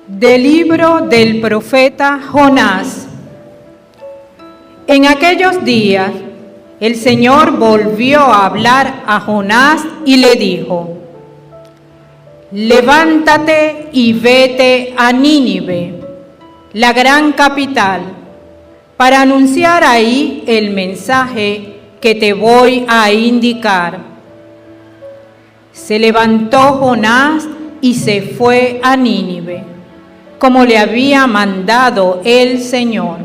Del libro del profeta Jonás. En aquellos días, el Señor volvió a hablar a Jonás y le dijo: levántate y vete a Nínive, la gran capital, para anunciar ahí el mensaje que te voy a indicar. Se levantó Jonás y se fue a Nínive, como le había mandado el Señor.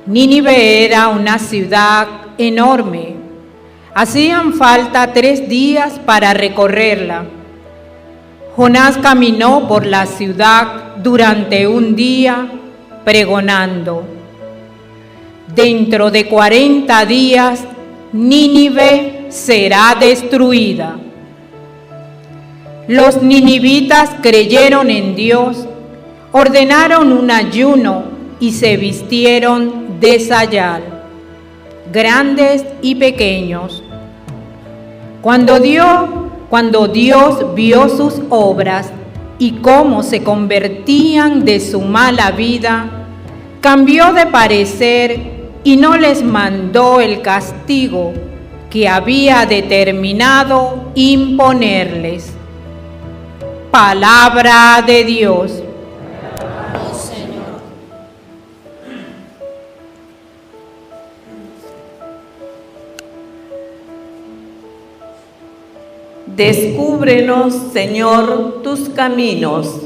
Nínive era una ciudad enorme. Hacían falta 3 días para recorrerla. Jonás caminó por la ciudad durante un día, pregonando: dentro de 40 días, Nínive será destruida. Los ninivitas creyeron en Dios, ordenaron un ayuno y se vistieron de sayal, grandes y pequeños. Cuando Dios vio sus obras y cómo se convertían de su mala vida, cambió de parecer y no les mandó el castigo que había determinado imponerles. Palabra de Dios. Señor. Descúbrenos, Señor, tus caminos.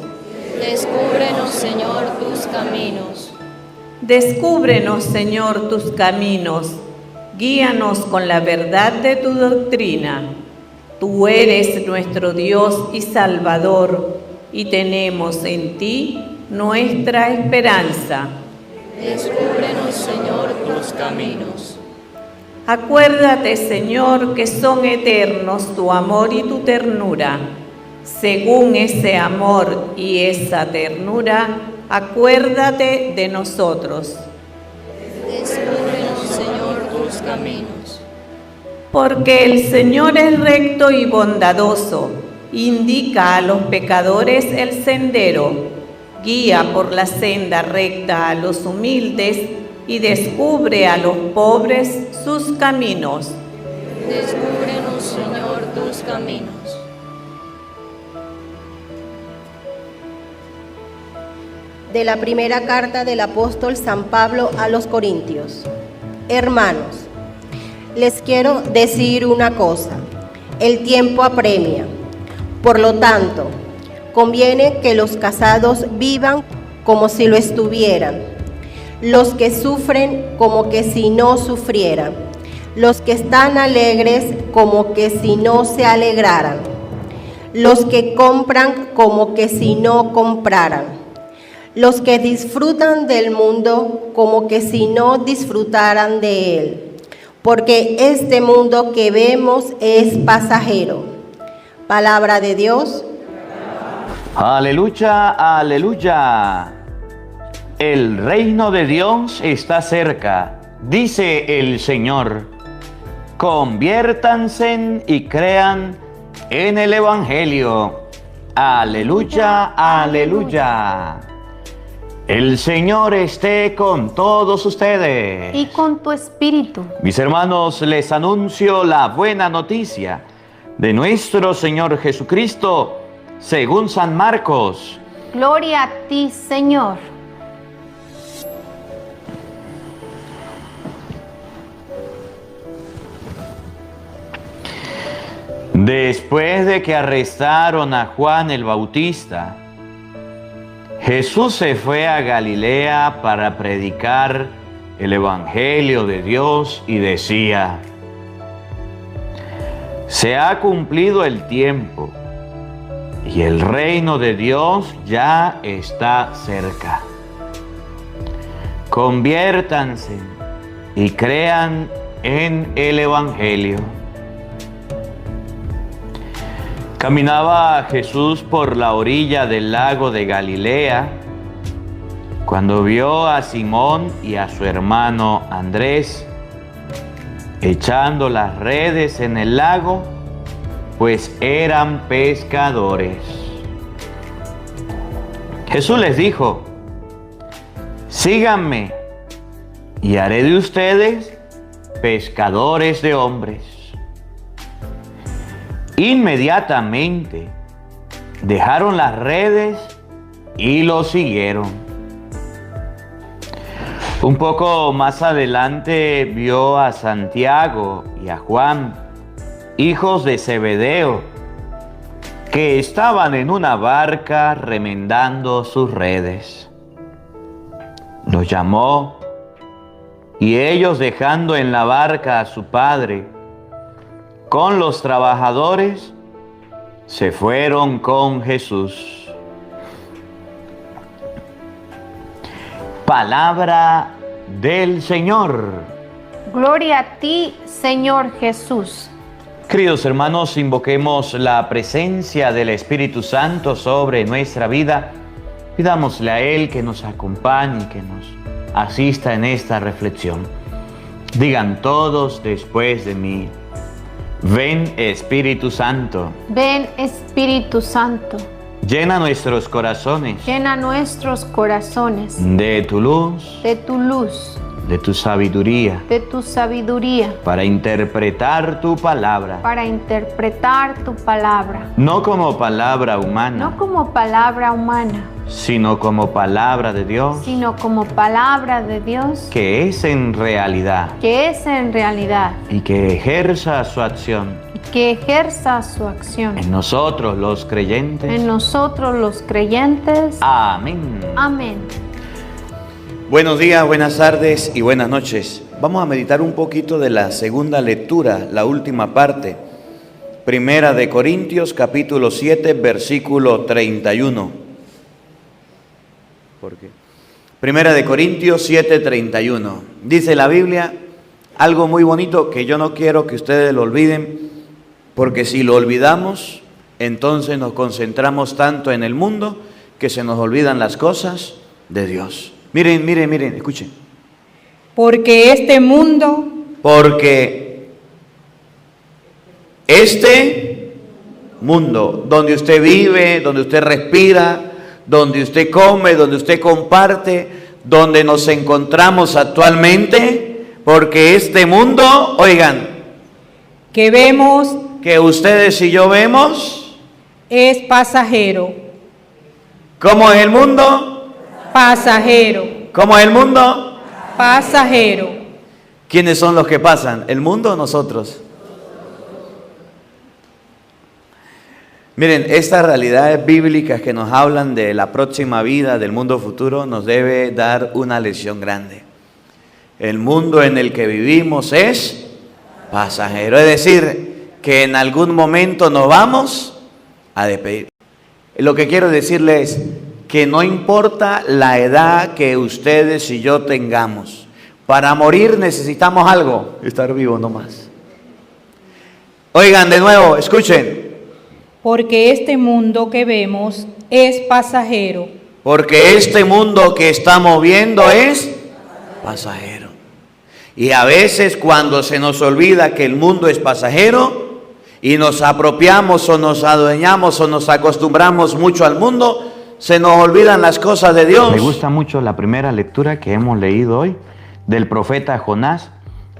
Descúbrenos, Señor, tus caminos. Descúbrenos, Señor, tus caminos. Guíanos con la verdad de tu doctrina. Tú eres nuestro Dios y Salvador, y tenemos en ti nuestra esperanza. Descúbrenos, Señor, tus caminos. Acuérdate, Señor, que son eternos tu amor y tu ternura. Según ese amor y esa ternura, acuérdate de nosotros. Descúbrenos, Señor, tus caminos. Porque el Señor es recto y bondadoso, indica a los pecadores el sendero, guía por la senda recta a los humildes y descubre a los pobres sus caminos. Descúbrenos, Señor, tus caminos. De la primera carta del apóstol San Pablo a los Corintios. Hermanos, les quiero decir una cosa: el tiempo apremia. Por lo tanto, conviene que los casados vivan como si lo estuvieran, los que sufren como que si no sufrieran, los que están alegres como que si no se alegraran, los que compran como que si no compraran, los que disfrutan del mundo como que si no disfrutaran de él. Porque este mundo que vemos es pasajero. Palabra de Dios. Aleluya, aleluya. El reino de Dios está cerca, dice el Señor. Conviértanse y crean en el Evangelio. Aleluya, aleluya. El Señor esté con todos ustedes. Y con tu espíritu. Mis hermanos, les anuncio la buena noticia de nuestro Señor Jesucristo, según San Marcos. Gloria a ti, Señor. Después de que arrestaron a Juan el Bautista, Jesús se fue a Galilea para predicar el Evangelio de Dios y decía: se ha cumplido el tiempo y el reino de Dios ya está cerca. Conviértanse y crean en el Evangelio. Caminaba Jesús por la orilla del lago de Galilea cuando vio a Simón y a su hermano Andrés echando las redes en el lago, pues eran pescadores. Jesús les dijo: síganme y haré de ustedes pescadores de hombres. Inmediatamente dejaron las redes y lo siguieron. Un poco más adelante vio a Santiago y a Juan, hijos de Zebedeo, que estaban en una barca remendando sus redes. Los llamó y ellos, dejando en la barca a su padre con los trabajadores, se fueron con Jesús. Palabra del Señor. Gloria a ti, Señor Jesús. Queridos hermanos, invoquemos la presencia del Espíritu Santo sobre nuestra vida. Pidámosle a Él que nos acompañe, que nos asista en esta reflexión. Digan todos después de mí: ven, Espíritu Santo. Ven, Espíritu Santo. Llena nuestros corazones Llena nuestros corazones de tu luz, de tu luz, de tu sabiduría, de tu sabiduría, para interpretar tu palabra, para interpretar tu palabra, no como palabra humana, no como palabra humana, sino como palabra de Dios, sino como palabra de Dios, que es en realidad que es en realidad, y que ejerza su acción que ejerza su acción en nosotros los creyentes. en nosotros los creyentes. Amén. Amén. Buenos días, buenas tardes y buenas noches. Vamos a meditar un poquito de la segunda lectura, la última parte. Primera de Corintios, capítulo 7, versículo 31. ¿Por qué? Primera de Corintios 7, 31. Dice la Biblia algo muy bonito que yo no quiero que ustedes lo olviden, porque si lo olvidamos, entonces nos concentramos tanto en el mundo que se nos olvidan las cosas de Dios. Miren, miren, miren, escuchen. Porque este mundo donde usted vive, donde usted respira, donde usted come, donde usted comparte, donde nos encontramos actualmente, porque este mundo, oigan, que vemos que ustedes y yo vemos, es pasajero, ¿cómo es el mundo? pasajero, ¿Cómo es el mundo? pasajero. ¿Quiénes son los que pasan? ¿El mundo o nosotros? Miren, estas realidades bíblicas que nos hablan de la próxima vida, del mundo futuro, nos debe dar una lección grande. El mundo en el que vivimos es pasajero, es decir, que en algún momento nos vamos a despedir. Lo que quiero decirles es que no importa la edad que ustedes y yo tengamos, para morir necesitamos algo, estar vivo nomás. Oigan de nuevo, escuchen. Porque este mundo que vemos es pasajero. Porque este mundo que estamos viendo es pasajero. Y a veces cuando se nos olvida que el mundo es pasajero y nos apropiamos o nos adueñamos o nos acostumbramos mucho al mundo, se nos olvidan las cosas de Dios. Me gusta mucho la primera lectura que hemos leído hoy del profeta Jonás,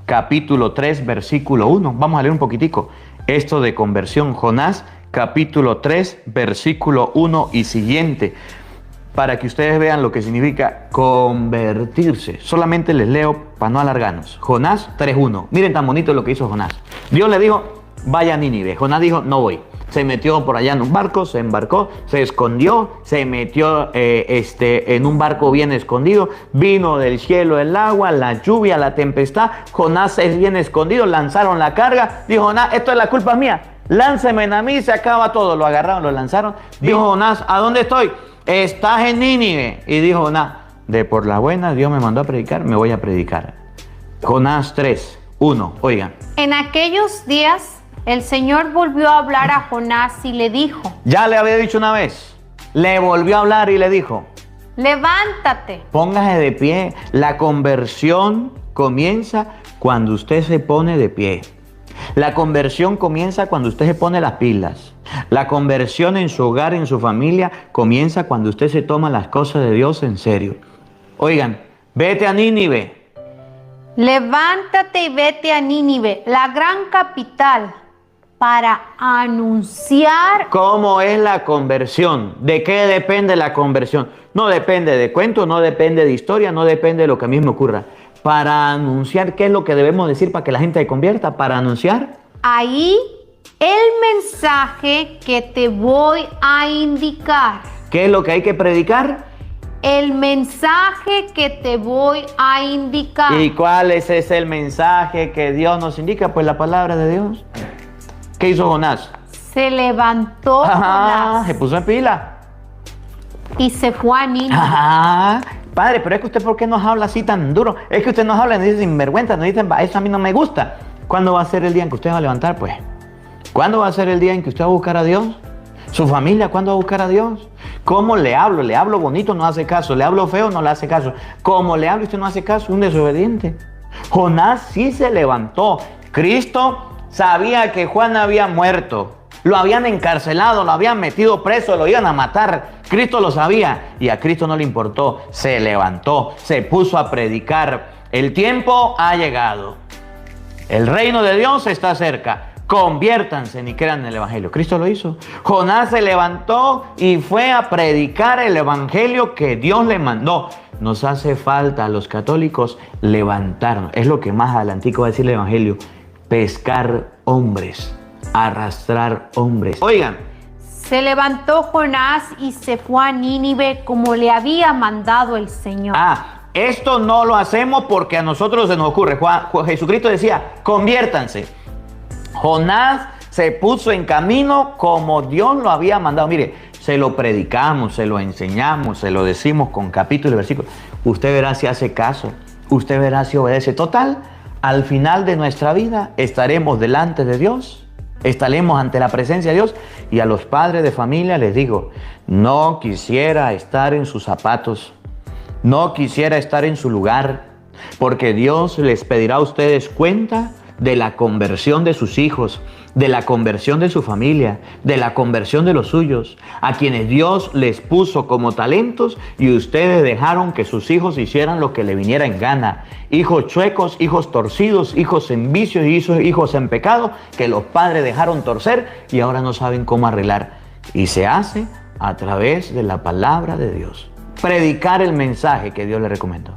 capítulo 3, versículo 1. Vamos a leer un poquitico esto de conversión. Jonás, capítulo 3, versículo 1 y siguiente, para que ustedes vean lo que significa convertirse. Solamente les leo para no alargarnos. Jonás 3:1. Miren tan bonito lo que hizo Jonás. Dios le dijo: vaya a Nínive. Jonás dijo: no voy. Se metió por allá en un barco, se embarcó, se escondió, se metió en un barco bien escondido. Vino del cielo el agua, la lluvia, la tempestad. Jonás es bien escondido, lanzaron la carga. Dijo Jonás: esto es la culpa mía, lánceme a mí, se acaba todo. Lo agarraron, lo lanzaron. Dijo Jonás: ¿a dónde estoy? Estás en Nínive. Y dijo Jonás: de por la buena Dios me mandó a predicar, me voy a predicar. Jonás 3:1. Oigan. En aquellos días el Señor volvió a hablar a Jonás y le dijo: Ya le había dicho una vez. Le volvió a hablar y le dijo: levántate. póngase de pie. La conversión comienza cuando usted se pone de pie. La conversión comienza cuando usted se pone las pilas. La conversión en su hogar, en su familia, comienza cuando usted se toma las cosas de Dios en serio. Oigan, vete a Nínive. Levántate y vete a Nínive, la gran capital, para anunciar. ¿Cómo es la conversión? ¿De qué depende la conversión? No depende de cuentos, no depende de historia, no depende de lo que a mí me ocurra. Para anunciar, ¿qué es lo que debemos decir para que la gente se convierta? Para anunciar Ahí el mensaje que te voy a indicar. ¿qué es lo que hay que predicar? El mensaje que te voy a indicar. ¿Y cuál es ese el mensaje que Dios nos indica? Pues la palabra de Dios. ¿Qué hizo Jonás? Se levantó Jonás Se puso en pila. y se fue a Nínive. Padre, pero es que usted, ¿por qué nos habla así tan duro? Es que usted nos habla y nos dice sinvergüenza, nos dice, eso a mí no me gusta. ¿Cuándo va a ser el día en que usted va a levantar, pues? ¿Cuándo va a ser el día en que usted va a buscar a Dios? ¿Su familia cuándo va a buscar a Dios? ¿Cómo le hablo? Le hablo bonito, no hace caso. Le hablo feo, no le hace caso. ¿Cómo le hablo y usted no hace caso? Un desobediente. Jonás sí se levantó. Cristo sabía que Juan había muerto. Lo habían encarcelado, lo habían metido preso, lo iban a matar. Cristo lo sabía y a Cristo no le importó. Se levantó, se puso a predicar. El tiempo ha llegado. El reino de Dios está cerca. Conviértanse y crean en el Evangelio. Cristo lo hizo. Jonás se levantó y fue a predicar el Evangelio que Dios le mandó. Nos hace falta a los católicos levantarnos. Es lo que más adelantico va a decir el Evangelio. Pescar hombres. Arrastrar hombres. Oigan. Se levantó Jonás y se fue a Nínive como le había mandado el Señor. Esto no lo hacemos porque a nosotros se nos ocurre. Jesucristo decía, conviértanse. Jonás se puso en camino como Dios lo había mandado. Mire, se lo predicamos, se lo enseñamos, se lo decimos con capítulo y versículo. Usted verá si hace caso, usted verá si obedece. Total, al final de nuestra vida estaremos delante de Dios, estaremos ante la presencia de Dios. Y a los padres de familia les digo, no quisiera estar en sus zapatos, no quisiera estar en su lugar, porque Dios les pedirá a ustedes cuenta de la conversión de sus hijos, de la conversión de su familia, de la conversión de los suyos, a quienes Dios les puso como talentos y ustedes dejaron que sus hijos hicieran lo que le viniera en gana. Hijos chuecos, hijos torcidos, hijos en vicios y hijos en pecado, que los padres dejaron torcer y ahora no saben cómo arreglar. Y se hace a través de la palabra de Dios. Predicar el mensaje que Dios le recomendó.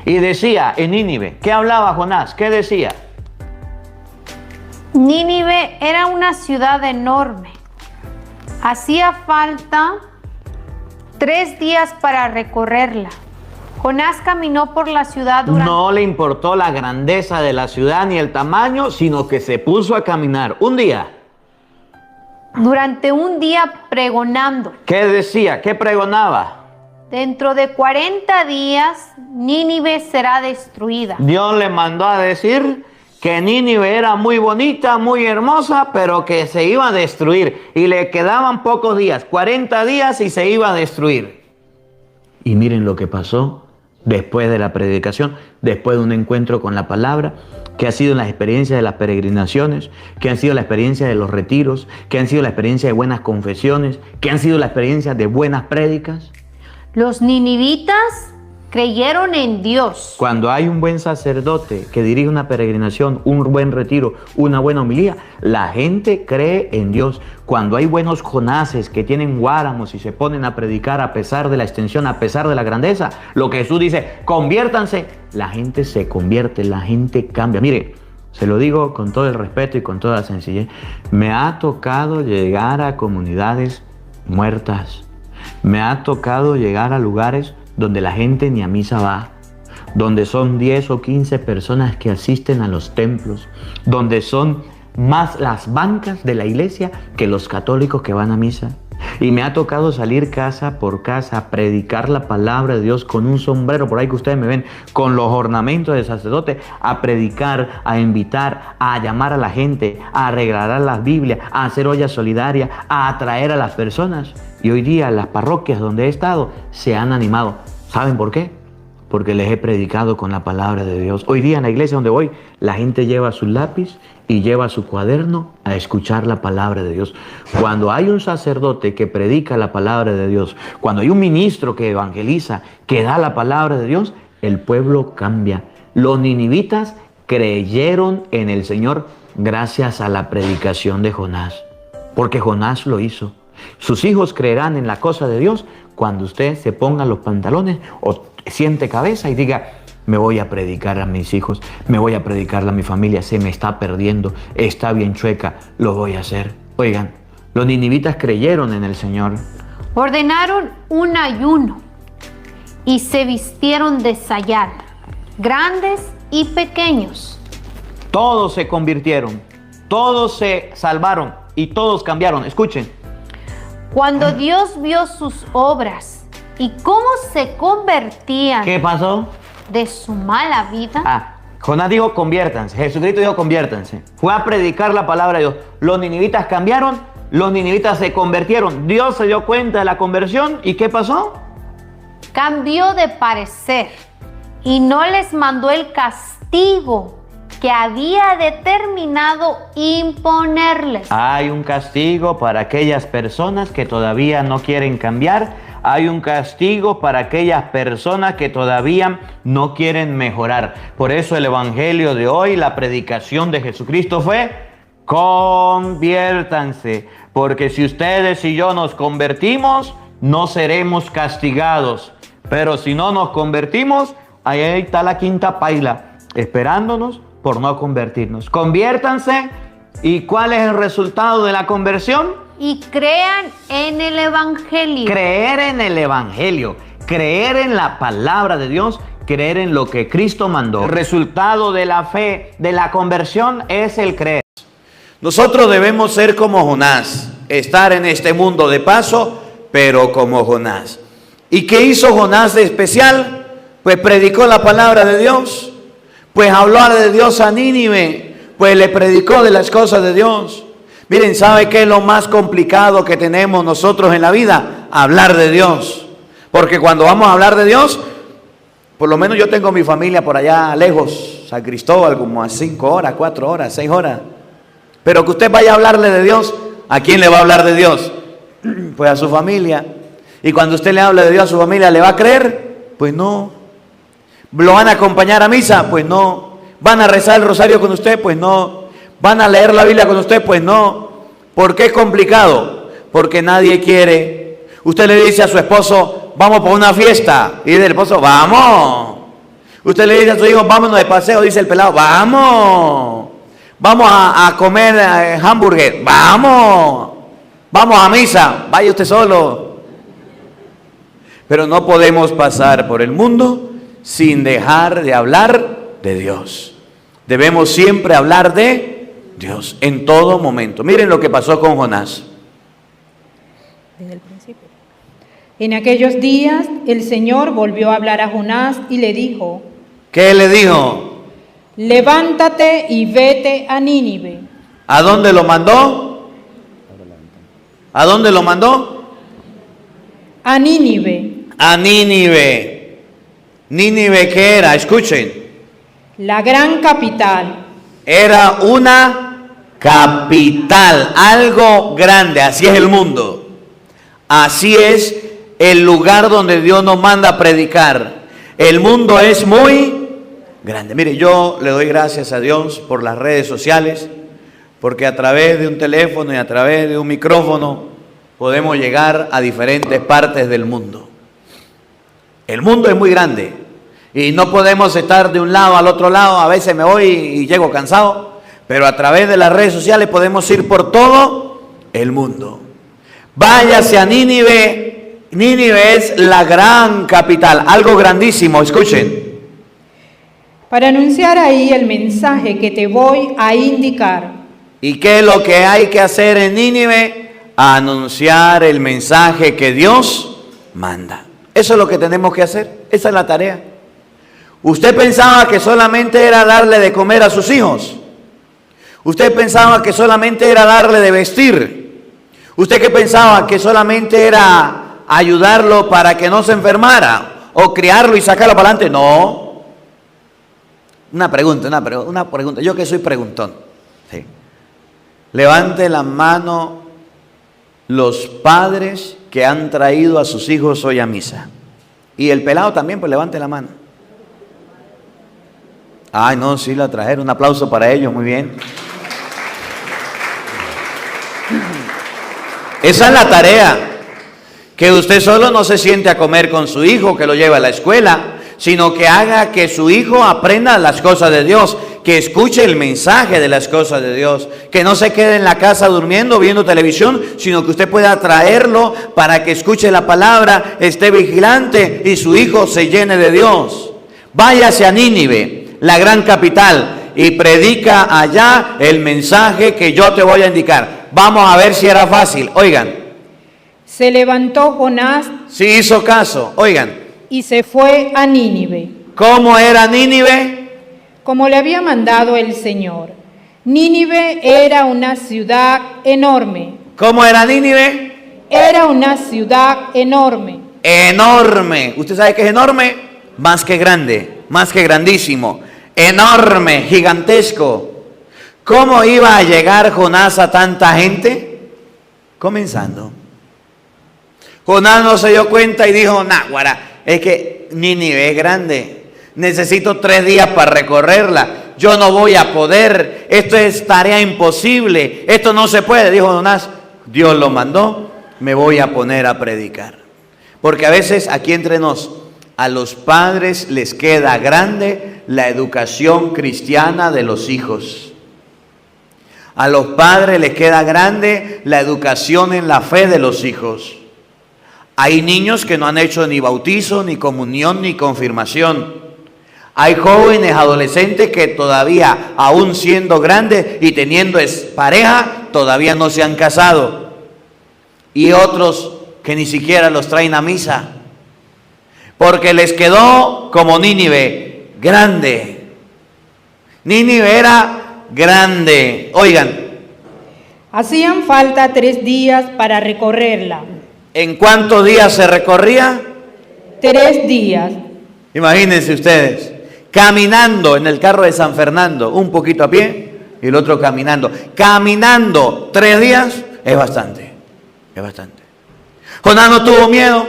Y decía en Nínive, ¿qué hablaba Jonás? ¿Qué decía? Nínive era una ciudad enorme. Hacía falta 3 días para recorrerla. Jonás caminó por la ciudad durante... No le importó la grandeza de la ciudad ni el tamaño, sino que se puso a caminar un día. Durante un día pregonando. ¿Qué decía? ¿Qué pregonaba? Dentro de 40 días, Nínive será destruida. Dios le mandó a decir que Nínive era muy bonita, muy hermosa, pero que se iba a destruir. Y le quedaban pocos días, 40 días y se iba a destruir. Y miren lo que pasó después de la predicación, después de un encuentro con la palabra, que ha sido la experiencia de las peregrinaciones, que han sido la experiencia de los retiros, que han sido la experiencia de buenas confesiones, que han sido la experiencia de buenas prédicas. Los ninivitas creyeron en Dios. Cuando hay un buen sacerdote que dirige una peregrinación, un buen retiro, una buena homilía, la gente cree en Dios. Cuando hay buenos Jonases que tienen guáramos y se ponen a predicar a pesar de la extensión, a pesar de la grandeza, lo que Jesús dice, conviértanse, la gente se convierte, la gente cambia. Mire, se lo digo con todo el respeto y con toda la sencillez, me ha tocado llegar a comunidades muertas, me ha tocado llegar a lugares donde la gente ni a misa va, donde son 10 o 15 personas que asisten a los templos, donde son más las bancas de la iglesia que los católicos que van a misa. Y me ha tocado salir casa por casa a predicar la palabra de Dios con un sombrero, por ahí que ustedes me ven, con los ornamentos de sacerdote, a predicar, a invitar, a llamar a la gente, a regalar las Biblias, a hacer ollas solidarias, a atraer a las personas. Y hoy día las parroquias donde he estado se han animado. ¿Saben por qué? porque les he predicado con la palabra de Dios. Hoy día en la iglesia donde voy, la gente lleva su lápiz y lleva su cuaderno a escuchar la palabra de Dios. Cuando hay un sacerdote que predica la palabra de Dios, cuando hay un ministro que evangeliza, que da la palabra de Dios, el pueblo cambia. Los ninivitas creyeron en el Señor gracias a la predicación de Jonás, porque Jonás lo hizo. Sus hijos creerán en la cosa de Dios cuando usted se ponga los pantalones o siente cabeza y diga: me voy a predicar a mis hijos, me voy a predicar a mi familia, se me está perdiendo, está bien chueca, lo voy a hacer. Oigan, los ninivitas creyeron en el Señor. Ordenaron un ayuno y se vistieron de sayal, grandes y pequeños. Todos se convirtieron, todos se salvaron y todos cambiaron. Escuchen. Cuando Dios vio sus obras y cómo se convertían ¿Qué pasó? de su mala vida, Jonás dijo: conviértanse. Jesucristo dijo: conviértanse. Fue a predicar la palabra de Dios. Los ninivitas cambiaron, los ninivitas se convirtieron. Dios se dio cuenta de la conversión. ¿Y qué pasó? cambió de parecer y no les mandó el castigo que había determinado imponerles. Hay un castigo para aquellas personas que todavía no quieren cambiar. Hay un castigo para aquellas personas que todavía no quieren mejorar. Por eso el evangelio de hoy, la predicación de Jesucristo fue: conviértanse. Porque si ustedes y yo nos convertimos, no seremos castigados. Pero si no nos convertimos, ahí está la quinta paila, esperándonos por no convertirnos. Conviértanse. ¿Y cuál es el resultado de la conversión? Y crean en el evangelio. Creer en el evangelio, creer en la palabra de Dios, creer en lo que Cristo mandó. El resultado de la fe, de la conversión, es el creer. Nosotros debemos ser como Jonás, estar en este mundo de paso, pero como Jonás. ¿Y qué hizo Jonás de especial? Pues predicó la palabra de Dios, pues habló de Dios a Nínive, pues le predicó de las cosas de Dios. Miren, ¿sabe qué es lo más complicado que tenemos nosotros en la vida? Hablar de Dios. Porque cuando vamos a hablar de Dios, por lo menos yo tengo mi familia por allá lejos, San Cristóbal, como a 5 horas, 4 horas, 6 horas. Pero que usted vaya a hablarle de Dios, ¿a quién le va a hablar de Dios? Pues a su familia. Y cuando usted le hable de Dios a su familia, ¿le va a creer? Pues no. ¿Lo van a acompañar a misa? Pues no. ¿Van a rezar el rosario con usted? Pues no. ¿Van a leer la Biblia con usted? Pues no. ¿Por qué es complicado? Porque nadie quiere. Usted le dice a su esposo: vamos por una fiesta. Y dice el esposo: vamos. Usted le dice a su hijo: vámonos de paseo. Dice el pelado: vamos. Vamos a comer hamburgues. Vamos. Vamos a misa. Vaya usted solo. Pero no podemos pasar por el mundo sin dejar de hablar de Dios. Debemos siempre hablar de Dios en todo momento. Miren lo que pasó con Jonás. Desde el principio. En aquellos días el Señor volvió a hablar a Jonás y le dijo: ¿Qué le dijo? levántate y vete a Nínive. ¿A dónde lo mandó? ¿A dónde lo mandó? A Nínive, A Nínive. ¿Nínive qué era? Escuchen. la gran capital. Era una capital, algo grande. Así es el mundo. Así es el lugar donde Dios nos manda a predicar. El mundo es muy grande. Mire, yo le doy gracias a Dios por las redes sociales, porque a través de un teléfono y a través de un micrófono podemos llegar a diferentes partes del mundo. El mundo es muy grande y no podemos estar de un lado al otro lado. A veces me voy y llego cansado, pero a través de las redes sociales podemos ir por todo el mundo. Váyase a Nínive. Nínive es la gran capital, algo grandísimo. Escuchen. Para anunciar ahí el mensaje que te voy a indicar. ¿Y qué es lo que hay que hacer en Nínive? Anunciar el mensaje que Dios manda. Eso es lo que tenemos que hacer. Esa es la tarea. Usted pensaba que solamente era darle de comer a sus hijos. Usted pensaba que solamente era darle de vestir. Usted que pensaba que solamente era ayudarlo para que no se enfermara o criarlo y sacarlo para adelante. No. Una pregunta. Yo que soy preguntón. Sí. Levante la mano los padres que han traído a sus hijos hoy a misa. Y el pelado también, pues levante la mano. Ay, no, sí la trajeron. Un aplauso para ellos, muy bien. Esa es la tarea. Que usted solo no se siente a comer con su hijo, que lo lleve a la escuela, sino que haga que su hijo aprenda las cosas de Dios, que escuche el mensaje de las cosas de Dios, que no se quede en la casa durmiendo, viendo televisión, sino que usted pueda traerlo para que escuche la palabra, esté vigilante y su hijo se llene de Dios. Váyase a Nínive, la gran capital, y predica allá el mensaje que yo te voy a indicar. Vamos a ver si era fácil. Oigan. Se levantó Jonás. Sí hizo caso. Oigan. Y se fue a Nínive. ¿Cómo era Nínive? Como le había mandado el Señor. Nínive era una ciudad enorme. ¿Cómo era Nínive? Era una ciudad enorme. Enorme. ¿Usted sabe qué es enorme? Más que grande, más que grandísimo. Enorme, gigantesco. ¿Cómo iba a llegar Jonás a tanta gente? Comenzando. Jonás no se dio cuenta y dijo, náguara, es que Nínive es grande. Necesito 3 días para recorrerla. Yo no voy a poder. Esto es tarea imposible. Esto no se puede. Dijo Jonás, Dios lo mandó, me voy a poner a predicar. Porque a veces aquí entre nos, a los padres les queda grande la educación cristiana de los hijos. A los padres les queda grande la educación en la fe de los hijos. Hay niños que no han hecho ni bautizo, ni comunión, ni confirmación. Hay jóvenes, adolescentes que todavía, aún siendo grandes y teniendo pareja, todavía no se han casado. Y otros que ni siquiera los traen a misa. Porque les quedó como Nínive, grande. Nínive era grande. Oigan. Hacían falta 3 días para recorrerla. ¿En cuántos días se recorría? 3 días. Imagínense ustedes, caminando en el carro de San Fernando, un poquito a pie y el otro caminando. Caminando 3 días es bastante, es bastante. Jonás no tuvo miedo.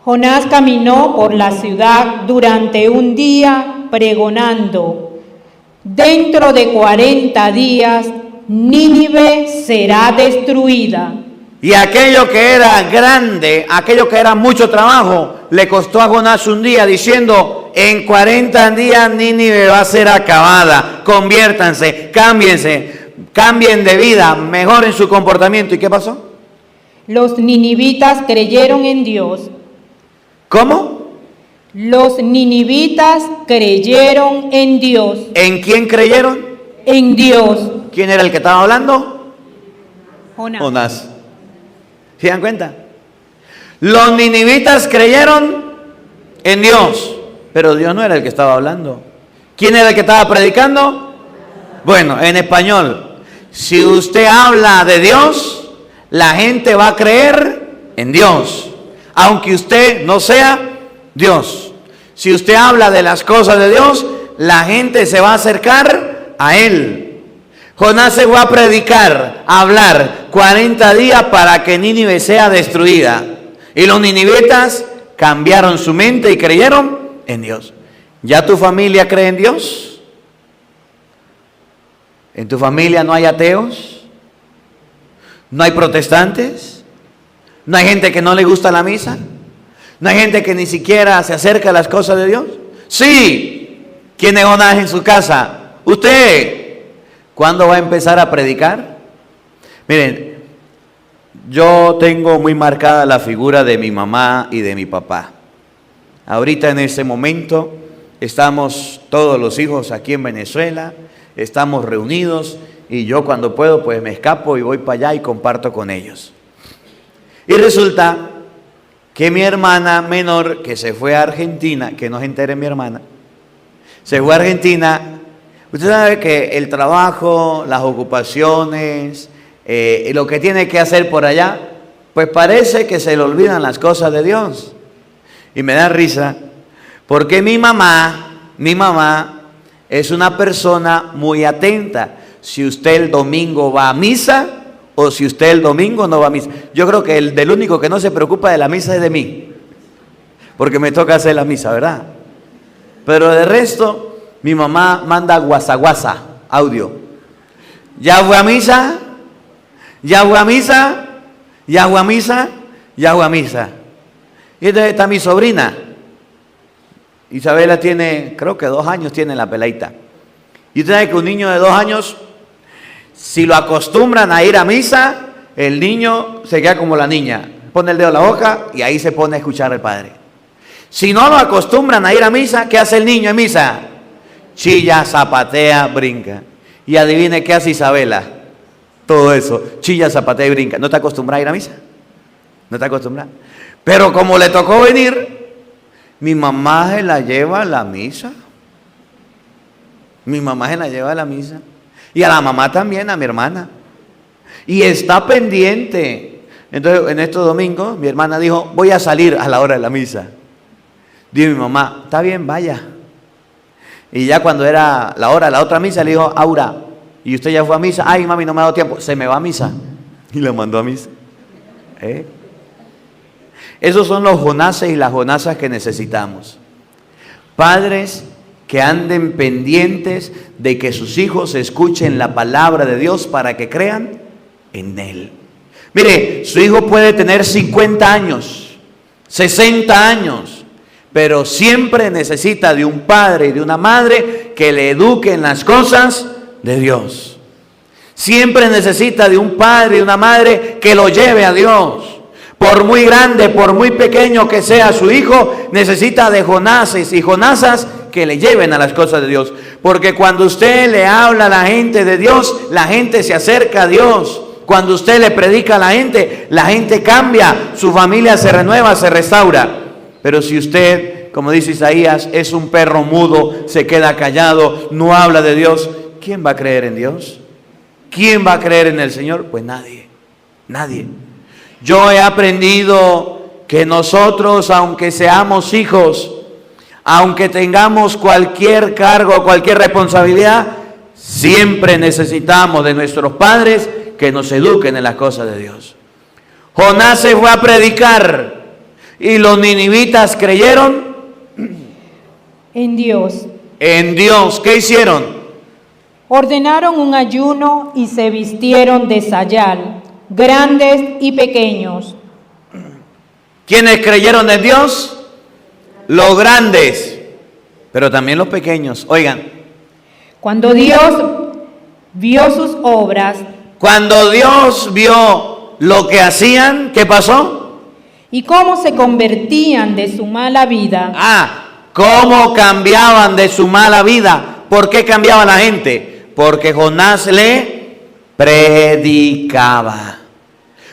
Jonás caminó por la ciudad durante un día pregonando, dentro de 40 días Nínive será destruida. Y aquello que era grande, aquello que era mucho trabajo, le costó a Jonás un día diciendo, en 40 días Nínive va a ser acabada, conviértanse, cámbiense, cambien de vida, mejoren su comportamiento. ¿Y qué pasó? Los ninivitas creyeron en Dios. ¿Cómo? Los ninivitas creyeron en Dios. ¿En quién creyeron? En Dios. ¿Quién era el que estaba hablando? Jonás. Jonás. ¿Se dan cuenta? Los ninivitas creyeron en Dios, pero Dios no era el que estaba hablando. ¿Quién era el que estaba predicando? Bueno, en español, si usted habla de Dios, la gente va a creer en Dios, aunque usted no sea Dios. Si usted habla de las cosas de Dios, la gente se va a acercar a Él. Jonás se fue a predicar, a hablar 40 días para que Nínive sea destruida. Y los ninivitas cambiaron su mente y creyeron en Dios. ¿Ya tu familia cree en Dios? ¿En tu familia no hay ateos? ¿No hay protestantes? ¿No hay gente que no le gusta la misa? ¿No hay gente que ni siquiera se acerca a las cosas de Dios? Sí. ¿Quién es Jonás en su casa? Usted. ¿Cuándo va a empezar a predicar? Miren, yo tengo muy marcada la figura de mi mamá y de mi papá. Ahorita en este momento estamos todos los hijos aquí en Venezuela, estamos reunidos y yo cuando puedo pues me escapo y voy para allá y comparto con ellos. Y resulta que mi hermana menor, que se fue a Argentina, que no se entere mi hermana, se fue a Argentina. Usted sabe que el trabajo, las ocupaciones, lo que tiene que hacer por allá, pues parece que se le olvidan las cosas de Dios. Y me da risa porque mi mamá es una persona muy atenta. Si usted el domingo va a misa o si usted el domingo no va a misa. Yo creo que del único que no se preocupa de la misa es de mí, porque me toca hacer la misa, ¿verdad? Pero de resto, mi mamá manda guasa, audio. ¿Ya fue a misa? ¿Ya fue a misa? ¿Ya fue a misa? ¿Ya fue a misa? Y entonces está mi sobrina. Isabela tiene, creo que 2 años tiene la peladita. Y usted sabe que un niño de 2 años, si lo acostumbran a ir a misa, el niño se queda como la niña. Pone el dedo en la boca y ahí se pone a escuchar al padre. Si no lo acostumbran a ir a misa, ¿qué hace el niño en misa? Chilla, zapatea, brinca. Y adivine qué hace Isabela. Todo eso, chilla, zapatea y brinca. ¿No está acostumbrada a ir a misa? No está acostumbrada. Pero como le tocó venir, mi mamá se la lleva a la misa. Mi mamá se la lleva a la misa. Y a la mamá también, a mi hermana. Y está pendiente. Entonces, en estos domingos, mi hermana dijo, voy a salir a la hora de la misa. Dijo mi mamá, está bien, vaya. Y ya cuando era la hora de la otra misa, le dijo, Aura, ¿y usted ya fue a misa? Ay, mami, no me ha dado tiempo. Se me va a misa. Y la mandó a misa. Esos son los Jonases y las Jonasas que necesitamos. Padres que anden pendientes de que sus hijos escuchen la palabra de Dios para que crean en Él. Mire, su hijo puede tener 50 años, 60 años, pero siempre necesita de un padre y de una madre que le eduque en las cosas de Dios. Siempre necesita de un padre y una madre que lo lleve a Dios. Por muy grande, por muy pequeño que sea su hijo, necesita de Jonases y Jonasas que le lleven a las cosas de Dios. Porque cuando usted le habla a la gente de Dios, la gente se acerca a Dios. Cuando usted le predica a la gente cambia, su familia se renueva, se restaura. Pero si usted, como dice Isaías, es un perro mudo, se queda callado, no habla de Dios, ¿quién va a creer en Dios? ¿Quién va a creer en el Señor? Pues nadie, nadie. Yo he aprendido que nosotros, aunque seamos hijos, aunque tengamos cualquier cargo, cualquier responsabilidad, siempre necesitamos de nuestros padres que nos eduquen en las cosas de Dios. Jonás se fue a predicar y los ninivitas creyeron en Dios. En Dios. ¿Qué hicieron? Ordenaron un ayuno y se vistieron de sayal, grandes y pequeños. ¿Quiénes creyeron en Dios? Los grandes, pero también los pequeños. Oigan. Cuando Dios vio sus obras. Cuando Dios vio lo que hacían, ¿qué pasó? Y cómo se convertían de su mala vida. Cómo cambiaban de su mala vida. ¿Por qué cambiaba la gente? Porque Jonás le predicaba.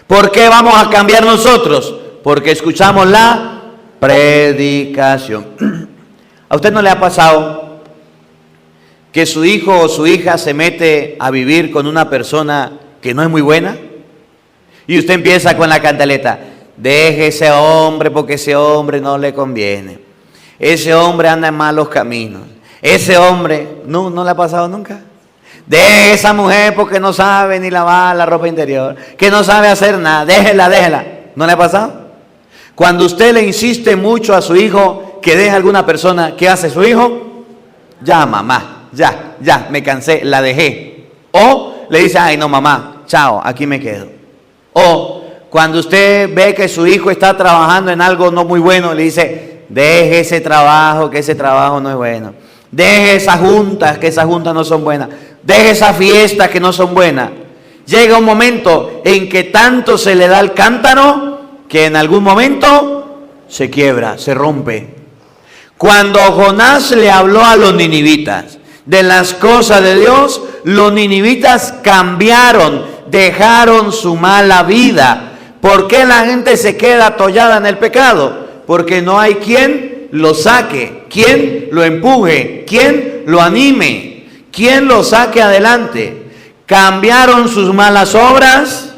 ¿Por qué vamos a cambiar nosotros? Porque escuchamos la predicación. ¿A usted no le ha pasado que su hijo o su hija se mete a vivir con una persona que no es muy buena? Y usted empieza con la cantaleta, deje ese hombre porque ese hombre no le conviene. Ese hombre anda en malos caminos. Ese hombre, ¿no le ha pasado nunca? Deje esa mujer porque no sabe ni lavar la ropa interior, que no sabe hacer nada, déjela. ¿No le ha pasado? Cuando usted le insiste mucho a su hijo que deje a alguna persona, ¿qué hace su hijo? Ya, mamá, ya, me cansé, la dejé. O le dice, ay no mamá, chao, aquí me quedo. O cuando usted ve que su hijo está trabajando en algo no muy bueno, le dice, deje ese trabajo, que ese trabajo no es bueno. Deje esas juntas, que esas juntas no son buenas. Deje esas fiestas que no son buenas. Llega un momento en que tanto se le da el cántaro que en algún momento se quiebra, se rompe. Cuando Jonás le habló a los ninivitas de las cosas de Dios, los ninivitas cambiaron, dejaron su mala vida. ¿Por qué la gente se queda atollada en el pecado? Porque no hay quien lo saque, quien lo empuje, quien lo anime, quien lo saque adelante. Cambiaron sus malas obras.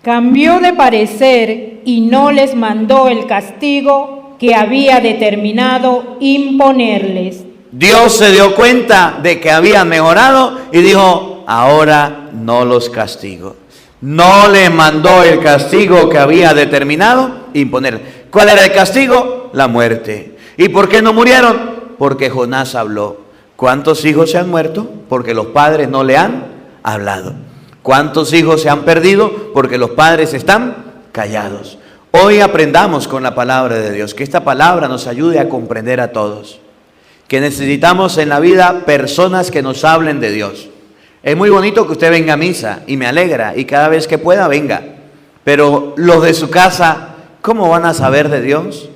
Cambió de parecer y no les mandó el castigo que había determinado imponerles. Dios se dio cuenta de que habían mejorado y dijo, ahora no los castigo. No les mandó el castigo que había determinado imponer. ¿Cuál era el castigo? La muerte. ¿Y por qué no murieron? Porque Jonás habló. ¿Cuántos hijos se han muerto? Porque los padres no le han hablado. ¿Cuántos hijos se han perdido? Porque los padres están callados. Hoy aprendamos con la palabra de Dios, que esta palabra nos ayude a comprender a todos. Que necesitamos en la vida personas que nos hablen de Dios. Es muy bonito que usted venga a misa y me alegra y cada vez que pueda venga. Pero los de su casa, ¿cómo van a saber de Dios?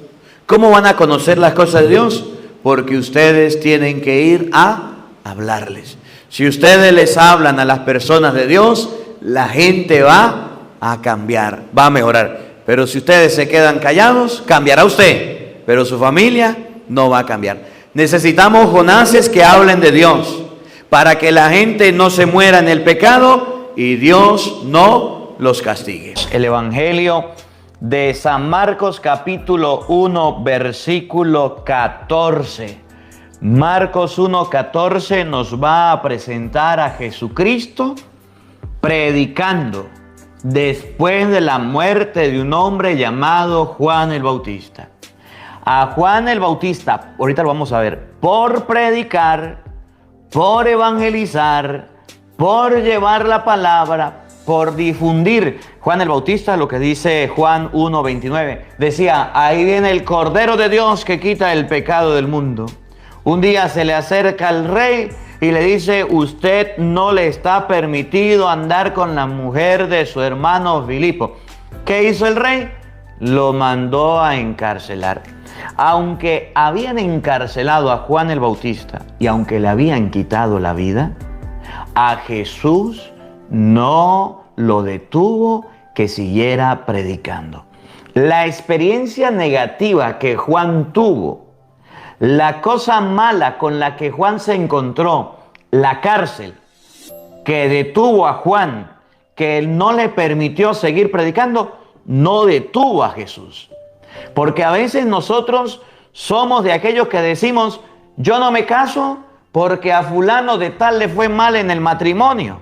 ¿Cómo van a conocer las cosas de Dios? Porque ustedes tienen que ir a hablarles. Si ustedes les hablan a las personas de Dios, la gente va a cambiar, va a mejorar. Pero si ustedes se quedan callados, cambiará usted, pero su familia no va a cambiar. Necesitamos Jonases que hablen de Dios, para que la gente no se muera en el pecado y Dios no los castigue. El Evangelio de San Marcos capítulo 1 versículo 14. Marcos 1:14 nos va a presentar a Jesucristo predicando después de la muerte de un hombre llamado Juan el Bautista. A Juan el Bautista, ahorita lo vamos a ver, por predicar, por evangelizar, por llevar la palabra, por difundir. Juan el Bautista, lo que dice Juan 1:29, decía, ahí viene el Cordero de Dios que quita el pecado del mundo. Un día se le acerca al rey y le dice, usted no le está permitido andar con la mujer de su hermano Filipo. ¿Qué hizo el rey? Lo mandó a encarcelar. Aunque habían encarcelado a Juan el Bautista y aunque le habían quitado la vida, a Jesús no lo detuvo que siguiera predicando. La experiencia negativa que Juan tuvo, la cosa mala con la que Juan se encontró, la cárcel que detuvo a Juan, que no le permitió seguir predicando, no detuvo a Jesús. Porque a veces nosotros somos de aquellos que decimos, yo no me caso porque a fulano de tal le fue mal en el matrimonio.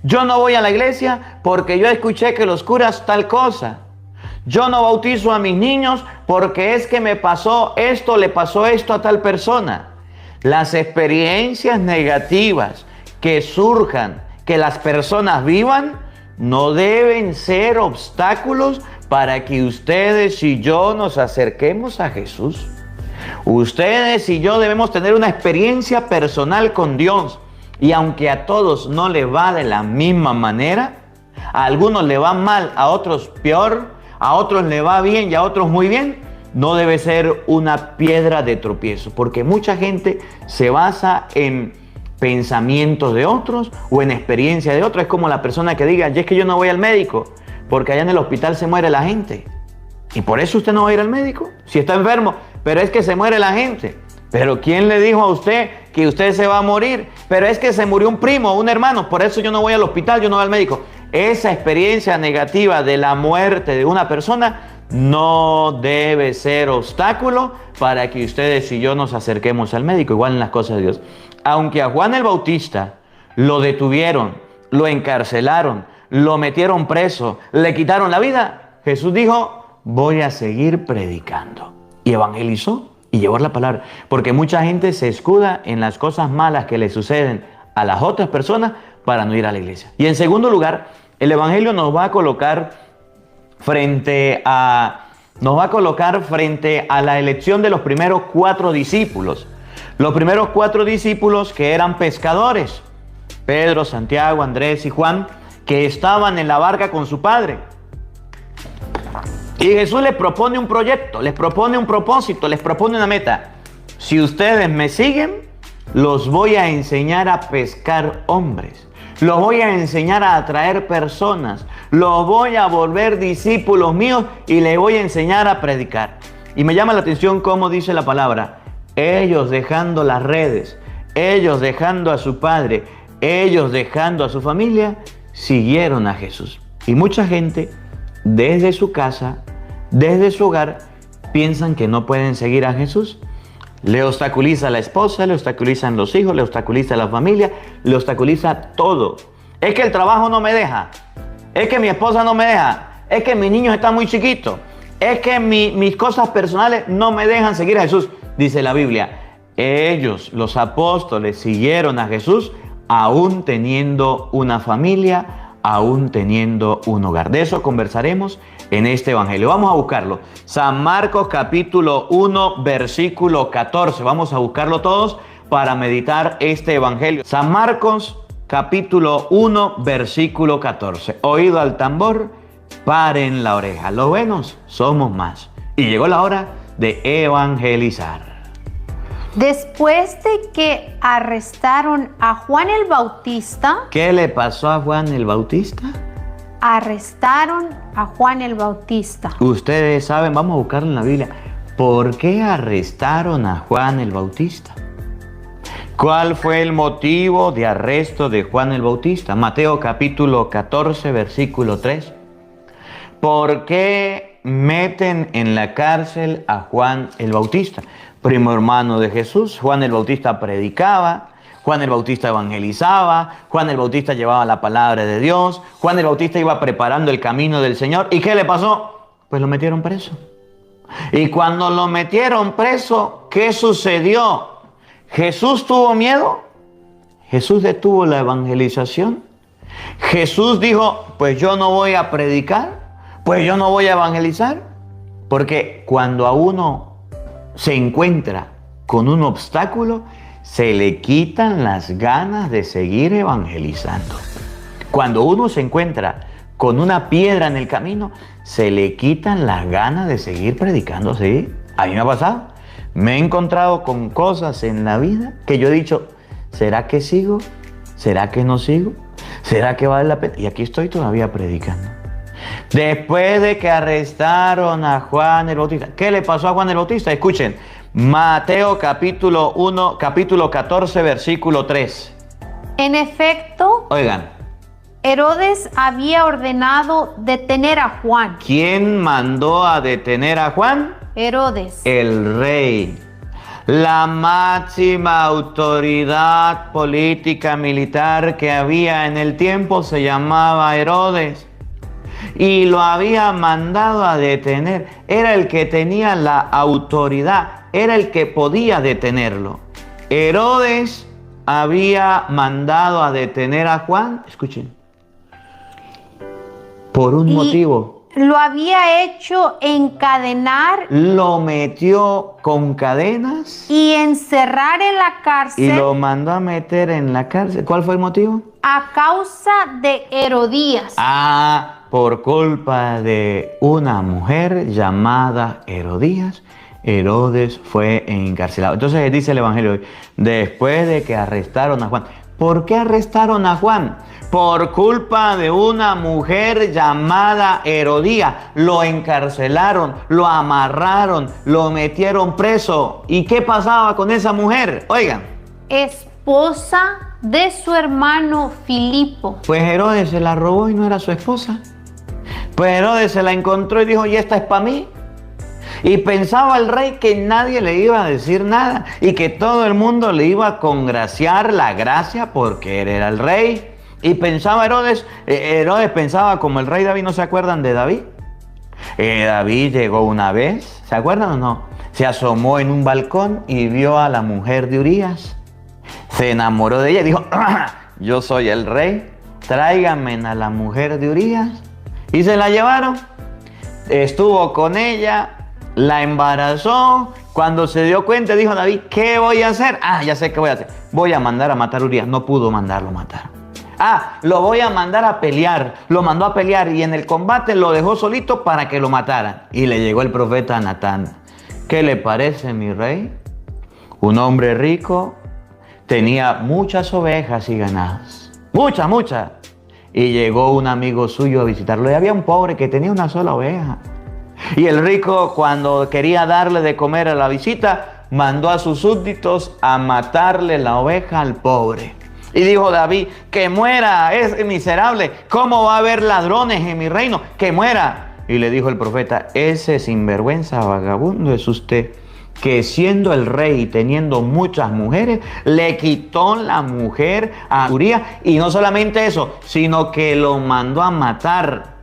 Yo no voy a la iglesia porque yo escuché que los curas tal cosa. Yo no bautizo a mis niños porque es que me pasó esto, le pasó esto a tal persona. Las experiencias negativas que surjan, que las personas vivan, no deben ser obstáculos para que ustedes y yo nos acerquemos a Jesús. Ustedes y yo debemos tener una experiencia personal con Dios. Y aunque a todos no les va de la misma manera, a algunos le va mal, a otros peor, a otros le va bien y a otros muy bien, no debe ser una piedra de tropiezo, porque mucha gente se basa en pensamientos de otros o en experiencia de otros. Es como la persona que diga, y es que yo no voy al médico, porque allá en el hospital se muere la gente. Y por eso usted no va a ir al médico, si está enfermo, pero es que se muere la gente. Pero ¿quién le dijo a usted que usted se va a morir? Pero es que se murió un primo, un hermano, por eso yo no voy al hospital, yo no voy al médico. Esa experiencia negativa de la muerte de una persona no debe ser obstáculo para que ustedes y yo nos acerquemos al médico, igual en las cosas de Dios. Aunque a Juan el Bautista lo detuvieron, lo encarcelaron, lo metieron preso, le quitaron la vida, Jesús dijo, voy a seguir predicando. Y evangelizó y llevó la palabra. Porque mucha gente se escuda en las cosas malas que le suceden a las otras personas para no ir a la iglesia. Y en segundo lugar, el Evangelio nos va a colocar frente a la elección de los primeros 4 discípulos. Los primeros 4 discípulos que eran pescadores, Pedro, Santiago, Andrés y Juan, que estaban en la barca con su padre. Y Jesús les propone un proyecto, les propone un propósito, les propone una meta. Si ustedes me siguen, los voy a enseñar a pescar hombres. Los voy a enseñar a atraer personas. Los voy a volver discípulos míos y les voy a enseñar a predicar. Y me llama la atención cómo dice la palabra. Ellos dejando las redes, ellos dejando a su padre, ellos dejando a su familia, siguieron a Jesús. Y mucha gente desde su casa desde su hogar piensan que no pueden seguir a Jesús. Le obstaculiza a la esposa, le obstaculizan los hijos, le obstaculiza a la familia, le obstaculiza todo. Es que el trabajo no me deja, es que mi esposa no me deja, es que mis niños están muy chiquitos, es que mis cosas personales no me dejan seguir a Jesús. Dice la Biblia, ellos, los apóstoles, siguieron a Jesús aún teniendo una familia, aún teniendo un hogar. De eso conversaremos en este evangelio. Vamos a buscarlo. San Marcos capítulo 1, versículo 14. Vamos a buscarlo todos para meditar este evangelio. San Marcos capítulo 1, versículo 14. Oído al tambor, paren la oreja. Los buenos somos más. Y llegó la hora de evangelizar. Después de que arrestaron a Juan el Bautista, ¿Qué le pasó a Juan el Bautista? arrestaron a Juan el Bautista. Ustedes saben, vamos a buscarlo en la Biblia. ¿Por qué arrestaron a Juan el Bautista? ¿Cuál fue el motivo de arresto de Juan el Bautista? Mateo capítulo 14, versículo 3. ¿Por qué meten en la cárcel a Juan el Bautista? Primo hermano de Jesús. Juan el Bautista predicaba, Juan el Bautista evangelizaba, Juan el Bautista llevaba la palabra de Dios, Juan el Bautista iba preparando el camino del Señor. ¿Y qué le pasó? Pues lo metieron preso. Y cuando lo metieron preso, ¿qué sucedió? ¿Jesús tuvo miedo? ¿Jesús detuvo la evangelización? ¿Jesús dijo, pues yo no voy a predicar, pues yo no voy a evangelizar? Porque cuando a uno se encuentra con un obstáculo, se le quitan las ganas de seguir evangelizando. Cuando uno se encuentra con una piedra en el camino, se le quitan las ganas de seguir predicando. ¿Sí? A mí me ha pasado. Me he encontrado con cosas en la vida que yo he dicho, ¿será que sigo? ¿Será que no sigo? ¿Será que vale la pena? Y aquí estoy todavía predicando. Después de que arrestaron a Juan el Bautista. ¿Qué le pasó a Juan el Bautista? Escuchen, Mateo capítulo 1, capítulo 14, versículo 3. En efecto, Oigan, Herodes había ordenado detener a Juan. ¿quién mandó a detener a Juan? Herodes. El rey. La máxima autoridad política militar que había en el tiempo se llamaba Herodes. Y lo había mandado a detener. Era el que tenía la autoridad, era el que podía detenerlo. Herodes había mandado a detener a Juan, escuchen, por un motivo. Lo había hecho encadenar Lo metió con cadenas y encerrar en la y cárcel lo mandó a meter en la cárcel. ¿Cuál fue el motivo? a causa de Herodías. Por culpa de una mujer llamada Herodías, Herodes fue encarcelado. Entonces dice el Evangelio hoy, después de que arrestaron a Juan. ¿Por qué arrestaron a Juan? Por culpa de una mujer llamada Herodías. Lo encarcelaron, lo amarraron, lo metieron preso. ¿Y qué pasaba con esa mujer? Oigan. Esposa de su hermano Filipo. Pues Herodes se la robó y no era su esposa. Pues Herodes se la encontró y dijo, y esta es para mí. Y pensaba el rey que nadie le iba a decir nada y que todo el mundo le iba a congraciar la gracia porque él era el rey. Y pensaba Herodes pensaba como el rey David. ¿No se acuerdan de David? David llegó una vez, ¿se acuerdan o no? Se asomó en un balcón y vio a la mujer de Urías. Se enamoró de ella y dijo, yo soy el rey, tráiganme a la mujer de Urías. Y se la llevaron, estuvo con ella, la embarazó. Cuando se dio cuenta dijo David, ¿qué voy a hacer? Ya sé qué voy a hacer, voy a mandar a matar a Urías. No pudo mandarlo a matar. Lo voy a mandar a pelear. Lo mandó a pelear y en el combate lo dejó solito para que lo mataran. Y le llegó el profeta Natán. ¿Qué le parece, mi rey? Un hombre rico, tenía muchas ovejas y ganados. Muchas. Y llegó un amigo suyo a visitarlo. Y había un pobre que tenía una sola oveja. Y el rico, cuando quería darle de comer a la visita, mandó a sus súbditos a matarle la oveja al pobre. Y dijo David, que muera, es miserable. ¿Cómo va a haber ladrones en mi reino? Que muera. Y le dijo el profeta: ese sinvergüenza vagabundo es usted, que siendo el rey y teniendo muchas mujeres, le quitó la mujer a Urías. Y no solamente eso, sino que lo mandó a matar.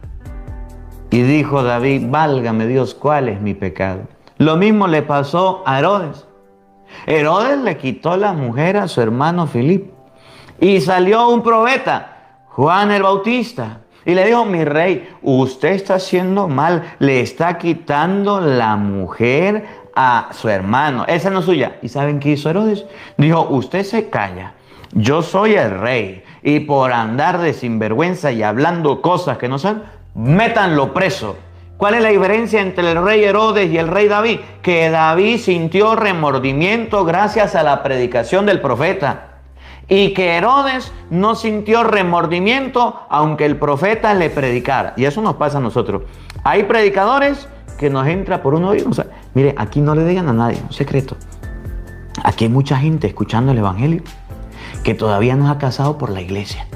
Y dijo David: válgame Dios, ¿cuál es mi pecado? Lo mismo le pasó a Herodes. Herodes le quitó la mujer a su hermano Filipo. Y salió un profeta, Juan el Bautista, y le dijo: mi rey, usted está haciendo mal, le está quitando la mujer a su hermano, esa no es suya. ¿Y saben qué hizo Herodes? Dijo: usted se calla, yo soy el rey, y por andar de sinvergüenza y hablando cosas que no son, métanlo preso. ¿Cuál es la diferencia entre el rey Herodes y el rey David? Que David sintió remordimiento gracias a la predicación del profeta, y que Herodes no sintió remordimiento aunque el profeta le predicara. Y eso nos pasa a nosotros. Hay predicadores que nos entra por un oído. O sea, mire, aquí no le digan a nadie un secreto. Aquí hay mucha gente escuchando el evangelio que todavía no ha casado por la iglesia.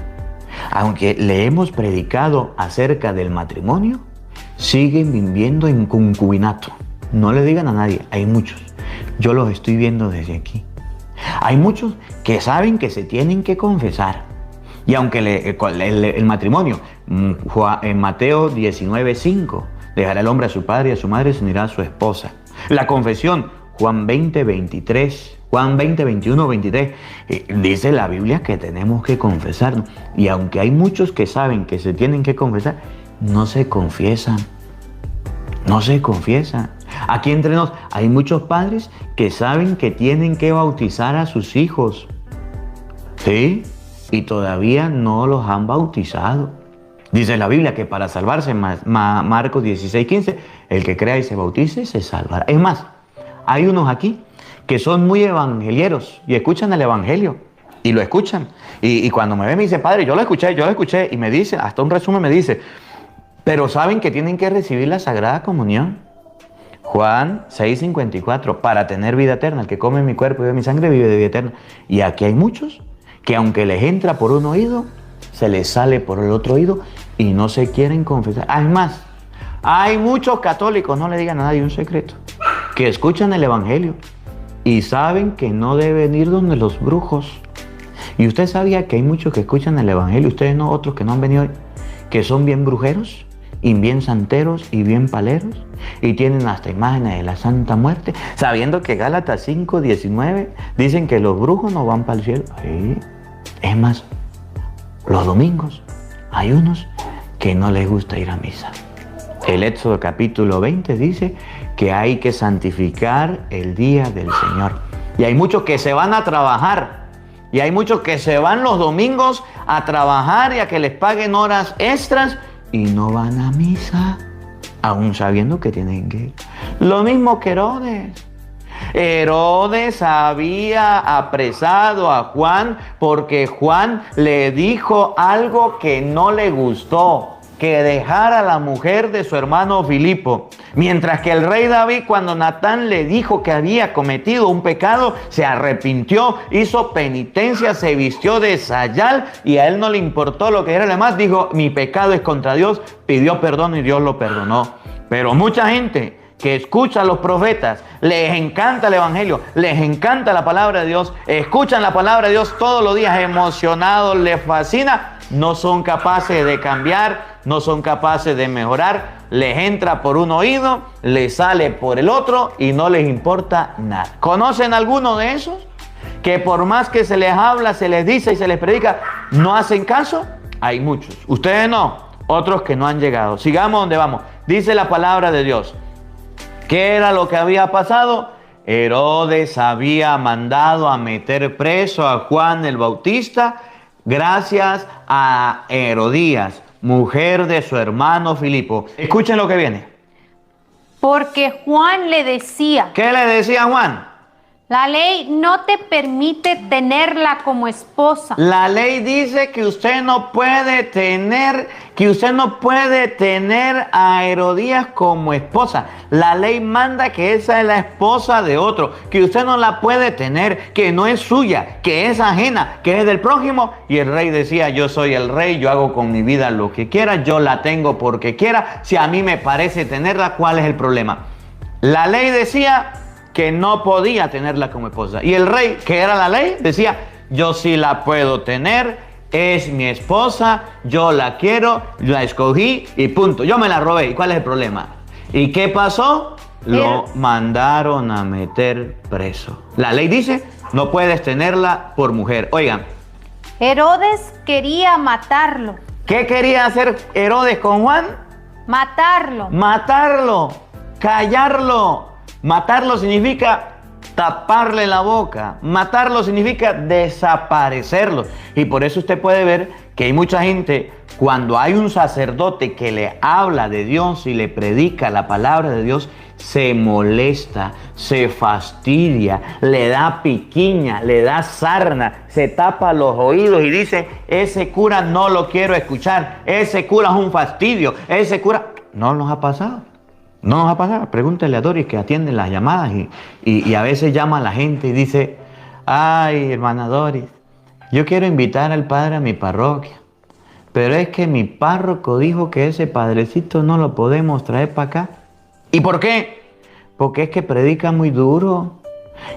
Aunque le hemos predicado acerca del matrimonio, siguen viviendo en concubinato. No le digan a nadie, hay muchos. Yo los estoy viendo desde aquí. Hay muchos que saben que se tienen que confesar. Y aunque el matrimonio, en Mateo 19:5, dejará el hombre a su padre y a su madre, se unirá a su esposa. La confesión, Juan 20:23, Juan 20:21-23, dice la Biblia que tenemos que confesarnos. Y aunque hay muchos que saben que se tienen que confesar, no se confiesan. No se confiesan. Aquí entre nos hay muchos padres que saben que tienen que bautizar a sus hijos. ¿Sí? Y todavía no los han bautizado. Dice la Biblia que para salvarse, Marcos 16:15, el que crea y se bautice se salvará. Es más, hay unos aquí que son muy evangelieros y escuchan el evangelio. Y lo escuchan. Y cuando me ven me dice: padre, yo lo escuché. Y me dice, hasta un resumen me dice, pero saben que tienen que recibir la Sagrada Comunión. Juan 6:54, para tener vida eterna. El que come mi cuerpo y bebe mi sangre vive de vida eterna. Y aquí hay muchos que aunque les entra por un oído, se les sale por el otro oído y no se quieren confesar. Hay más, hay muchos católicos, no le digan a nadie un secreto, que escuchan el evangelio y saben que no deben ir donde los brujos. Y usted sabía que hay muchos que escuchan el evangelio, ustedes no, otros que no han venido hoy, que son bien brujeros y bien santeros y bien paleros y tienen hasta imágenes de la Santa Muerte, sabiendo que Gálatas 5:19 dicen que los brujos no van para el cielo. Sí. Es más, los domingos hay unos que no les gusta ir a misa. El Éxodo capítulo 20 dice que hay que santificar el día del Señor. Y hay muchos que se van a trabajar. Y hay muchos que se van los domingos a trabajar y a que les paguen horas extras y no van a misa, aún sabiendo que tienen que ir. Lo mismo que Herodes. Herodes había apresado a Juan porque Juan le dijo algo que no le gustó, que dejara a la mujer de su hermano Filipo. Mientras que el rey David, cuando Natán le dijo que había cometido un pecado, se arrepintió, hizo penitencia, se vistió de sayal y a él no le importó lo que era. Además dijo: mi pecado es contra Dios, pidió perdón y Dios lo perdonó. Pero mucha gente que escucha a los profetas, les encanta el evangelio, les encanta la palabra de Dios, escuchan la palabra de Dios todos los días emocionados, les fascina, no son capaces de cambiar, no son capaces de mejorar, les entra por un oído, les sale por el otro y no les importa nada. ¿Conocen alguno de esos? Que por más que se les habla, se les dice y se les predica, no hacen caso. Hay muchos. Ustedes no, otros que no han llegado. Sigamos donde vamos. Dice la palabra de Dios. ¿Qué era lo que había pasado? Herodes había mandado a meter preso a Juan el Bautista gracias a Herodías, mujer de su hermano Filipo. Escuchen lo que viene. Porque Juan le decía: ¿Qué le decía Juan? La ley no te permite tenerla como esposa. La ley dice que usted no puede tener a Herodías como esposa. La ley manda que esa es la esposa de otro, que usted no la puede tener, que no es suya, que es ajena, que es del prójimo. Y el rey decía, yo soy el rey, yo hago con mi vida lo que quiera, yo la tengo porque quiera. Si a mí me parece tenerla, ¿cuál es el problema? La ley decía que no podía tenerla como esposa. Y el rey, que era la ley, decía, yo sí la puedo tener, es mi esposa, yo la quiero, la escogí y punto. Yo me la robé. ¿Y cuál es el problema? ¿Y qué pasó? Lo mandaron a meter preso. La ley dice, no puedes tenerla por mujer. Oigan. Herodes quería matarlo. ¿Qué quería hacer Herodes con Juan? Matarlo. Matarlo, callarlo. Matarlo significa taparle la boca. Matarlo significa desaparecerlo. Y por eso usted puede ver que hay mucha gente, cuando hay un sacerdote que le habla de Dios y le predica la palabra de Dios, se molesta, se fastidia, le da piquiña, le da sarna, se tapa los oídos y dice, ese cura no lo quiero escuchar, ese cura es un fastidio, ese cura... No nos ha pasado. No nos va a pasar. Pregúntele a Doris, que atiende las llamadas y a veces llama a la gente y dice, ay, hermana Doris, yo quiero invitar al padre a mi parroquia, pero es que mi párroco dijo que ese padrecito no lo podemos traer para acá. ¿Y por qué? Porque es que predica muy duro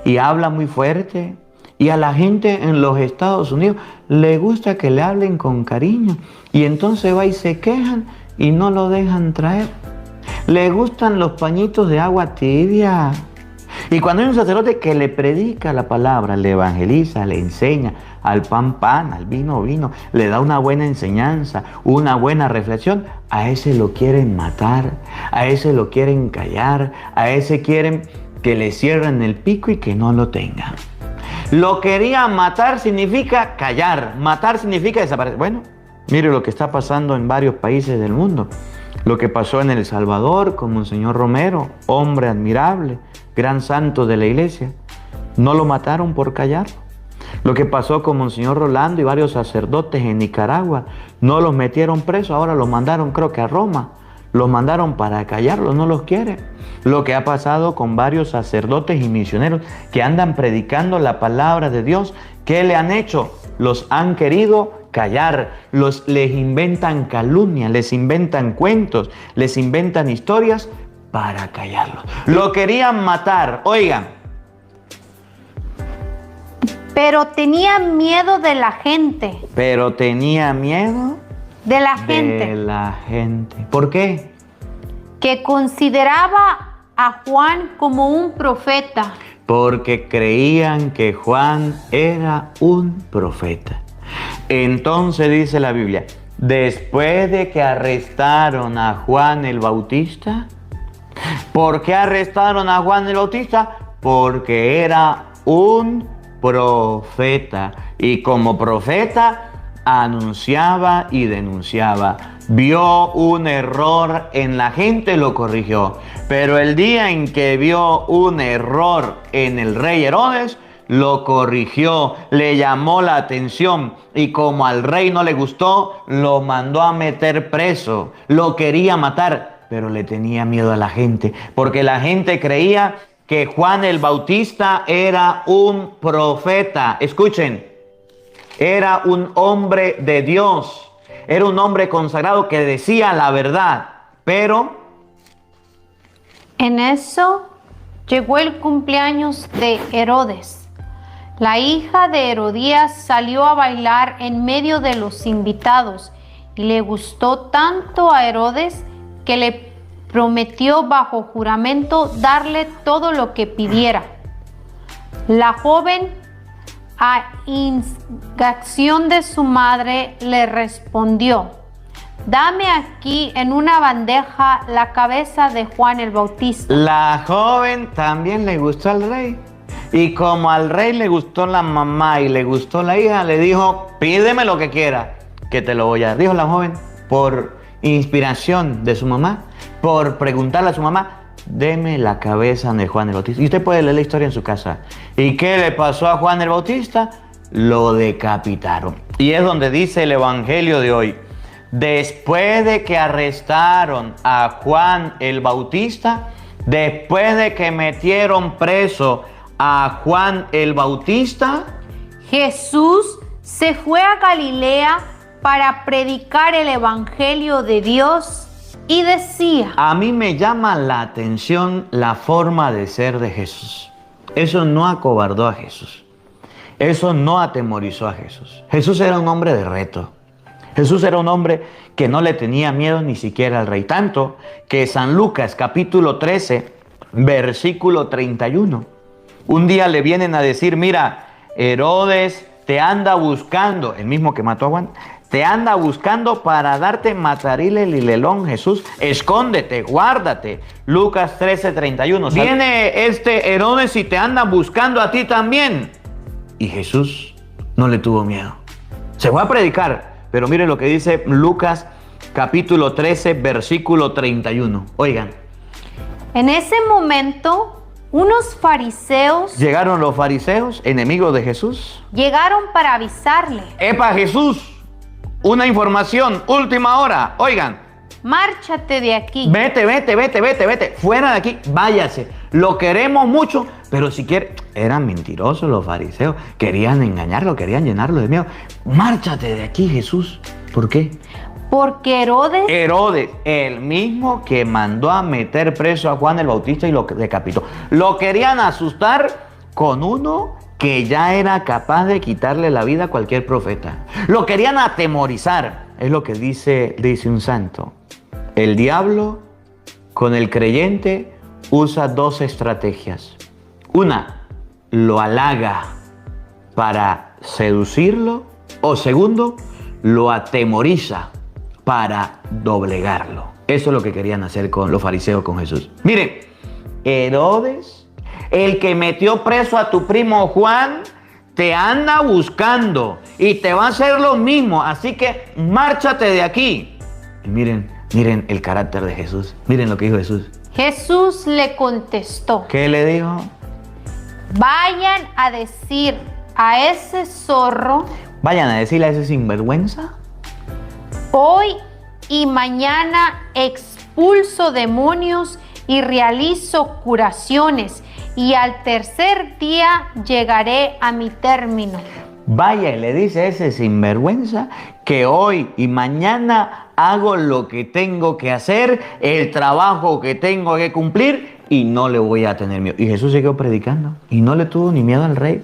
y habla muy fuerte. Y a la gente en los Estados Unidos le gusta que le hablen con cariño. Y entonces va y se quejan y no lo dejan traer. Le gustan los pañitos de agua tibia. Y cuando hay un sacerdote que le predica la palabra, le evangeliza, le enseña, al pan, al vino, le da una buena enseñanza, una buena reflexión, a ese lo quieren matar, a ese lo quieren callar, a ese quieren que le cierren el pico y que no lo tenga. Lo querían matar significa callar, matar significa desaparecer. Bueno, mire lo que está pasando en varios países del mundo. Lo que pasó en El Salvador con Monseñor Romero, hombre admirable, gran santo de la iglesia. No lo mataron por callar. Lo que pasó con Monseñor Rolando y varios sacerdotes en Nicaragua, no los metieron presos, ahora los mandaron creo que a Roma. Los mandaron para callarlos, no los quiere. Lo que ha pasado con varios sacerdotes y misioneros que andan predicando la palabra de Dios, ¿qué le han hecho? Los han querido callar, les inventan calumnias, les inventan cuentos, les inventan historias para callarlos. Lo querían matar, oigan. Pero tenía miedo de la gente. Pero tenía miedo de la gente. De la gente. ¿Por qué? Que consideraba a Juan como un profeta. Porque creían que Juan era un profeta. Entonces dice la Biblia, después de que arrestaron a Juan el Bautista, ¿por qué arrestaron a Juan el Bautista? Porque era un profeta y como profeta anunciaba y denunciaba. Vio un error en la gente, lo corrigió. Pero el día en que vio un error en el rey Herodes, lo corrigió, le llamó la atención y como al rey no le gustó, lo mandó a meter preso. Lo quería matar, pero le tenía miedo a la gente, porque la gente creía que Juan el Bautista era un profeta. Escuchen, era un hombre de Dios, era un hombre consagrado que decía la verdad, pero en eso llegó el cumpleaños de Herodes. La hija de Herodías salió a bailar en medio de los invitados y le gustó tanto a Herodes que le prometió bajo juramento darle todo lo que pidiera. La joven, a instigación de su madre, le respondió: dame aquí en una bandeja la cabeza de Juan el Bautista. La joven también le gustó al rey. Y como al rey le gustó la mamá y le gustó la hija, le dijo: pídeme lo que quiera, que te lo voy a dar. Dijo la joven, por inspiración de su mamá, por preguntarle a su mamá: deme la cabeza de Juan el Bautista. Y usted puede leer la historia en su casa. ¿Y qué le pasó a Juan el Bautista? Lo decapitaron. Y es donde dice el Evangelio de hoy. Después de que arrestaron a Juan el Bautista, después de que metieron preso a Juan el Bautista, Jesús se fue a Galilea para predicar el Evangelio de Dios y decía: a mí me llama la atención la forma de ser de Jesús. Eso no acobardó a Jesús. Eso no atemorizó a Jesús. Jesús era un hombre de reto. Jesús era un hombre que no le tenía miedo ni siquiera al rey. Tanto que San Lucas capítulo 13, versículo 31. Un día le vienen a decir: mira, Herodes te anda buscando, el mismo que mató a Juan, te anda buscando para darte matarile lilelón. Jesús, escóndete, guárdate. Lucas 13, 31. Viene este Herodes y te anda buscando a ti también. Y Jesús no le tuvo miedo. Se fue a predicar. Pero miren lo que dice Lucas capítulo 13, versículo 31. Oigan. En ese momento, unos fariseos Llegaron los fariseos, enemigos de Jesús. llegaron para avisarle: ¡Epa, Jesús! Una información, última hora. Oigan. márchate de aquí. Vete. Fuera de aquí, váyase. Lo queremos mucho, pero si quiere... Eran mentirosos los fariseos. Querían engañarlo, querían llenarlo de miedo. Márchate de aquí, Jesús. ¿Por qué? Porque Herodes, el mismo que mandó a meter preso a Juan el Bautista y lo decapitó. Lo querían asustar con uno que ya era capaz de quitarle la vida a cualquier profeta. Lo querían atemorizar. Es lo que dice un santo. El diablo con el creyente usa dos estrategias. Una, lo halaga para seducirlo. O segundo, lo atemoriza para doblegarlo. Eso es lo que querían hacer con los fariseos con Jesús. Miren, Herodes, el que metió preso a tu primo Juan, te anda buscando y te va a hacer lo mismo. Así que márchate de aquí. Y miren el carácter de Jesús. Miren lo que dijo Jesús. Jesús le contestó: ¿Qué le dijo? vayan a decir a ese zorro, Vayan a decirle a ese sinvergüenza. hoy y mañana expulso demonios y realizo curaciones, y al tercer día llegaré a mi término. Vaya y le dice a ese sinvergüenza que hoy y mañana hago lo que tengo que hacer, el trabajo que tengo que cumplir, y no le voy a tener miedo. Y Jesús siguió predicando y no le tuvo ni miedo al rey.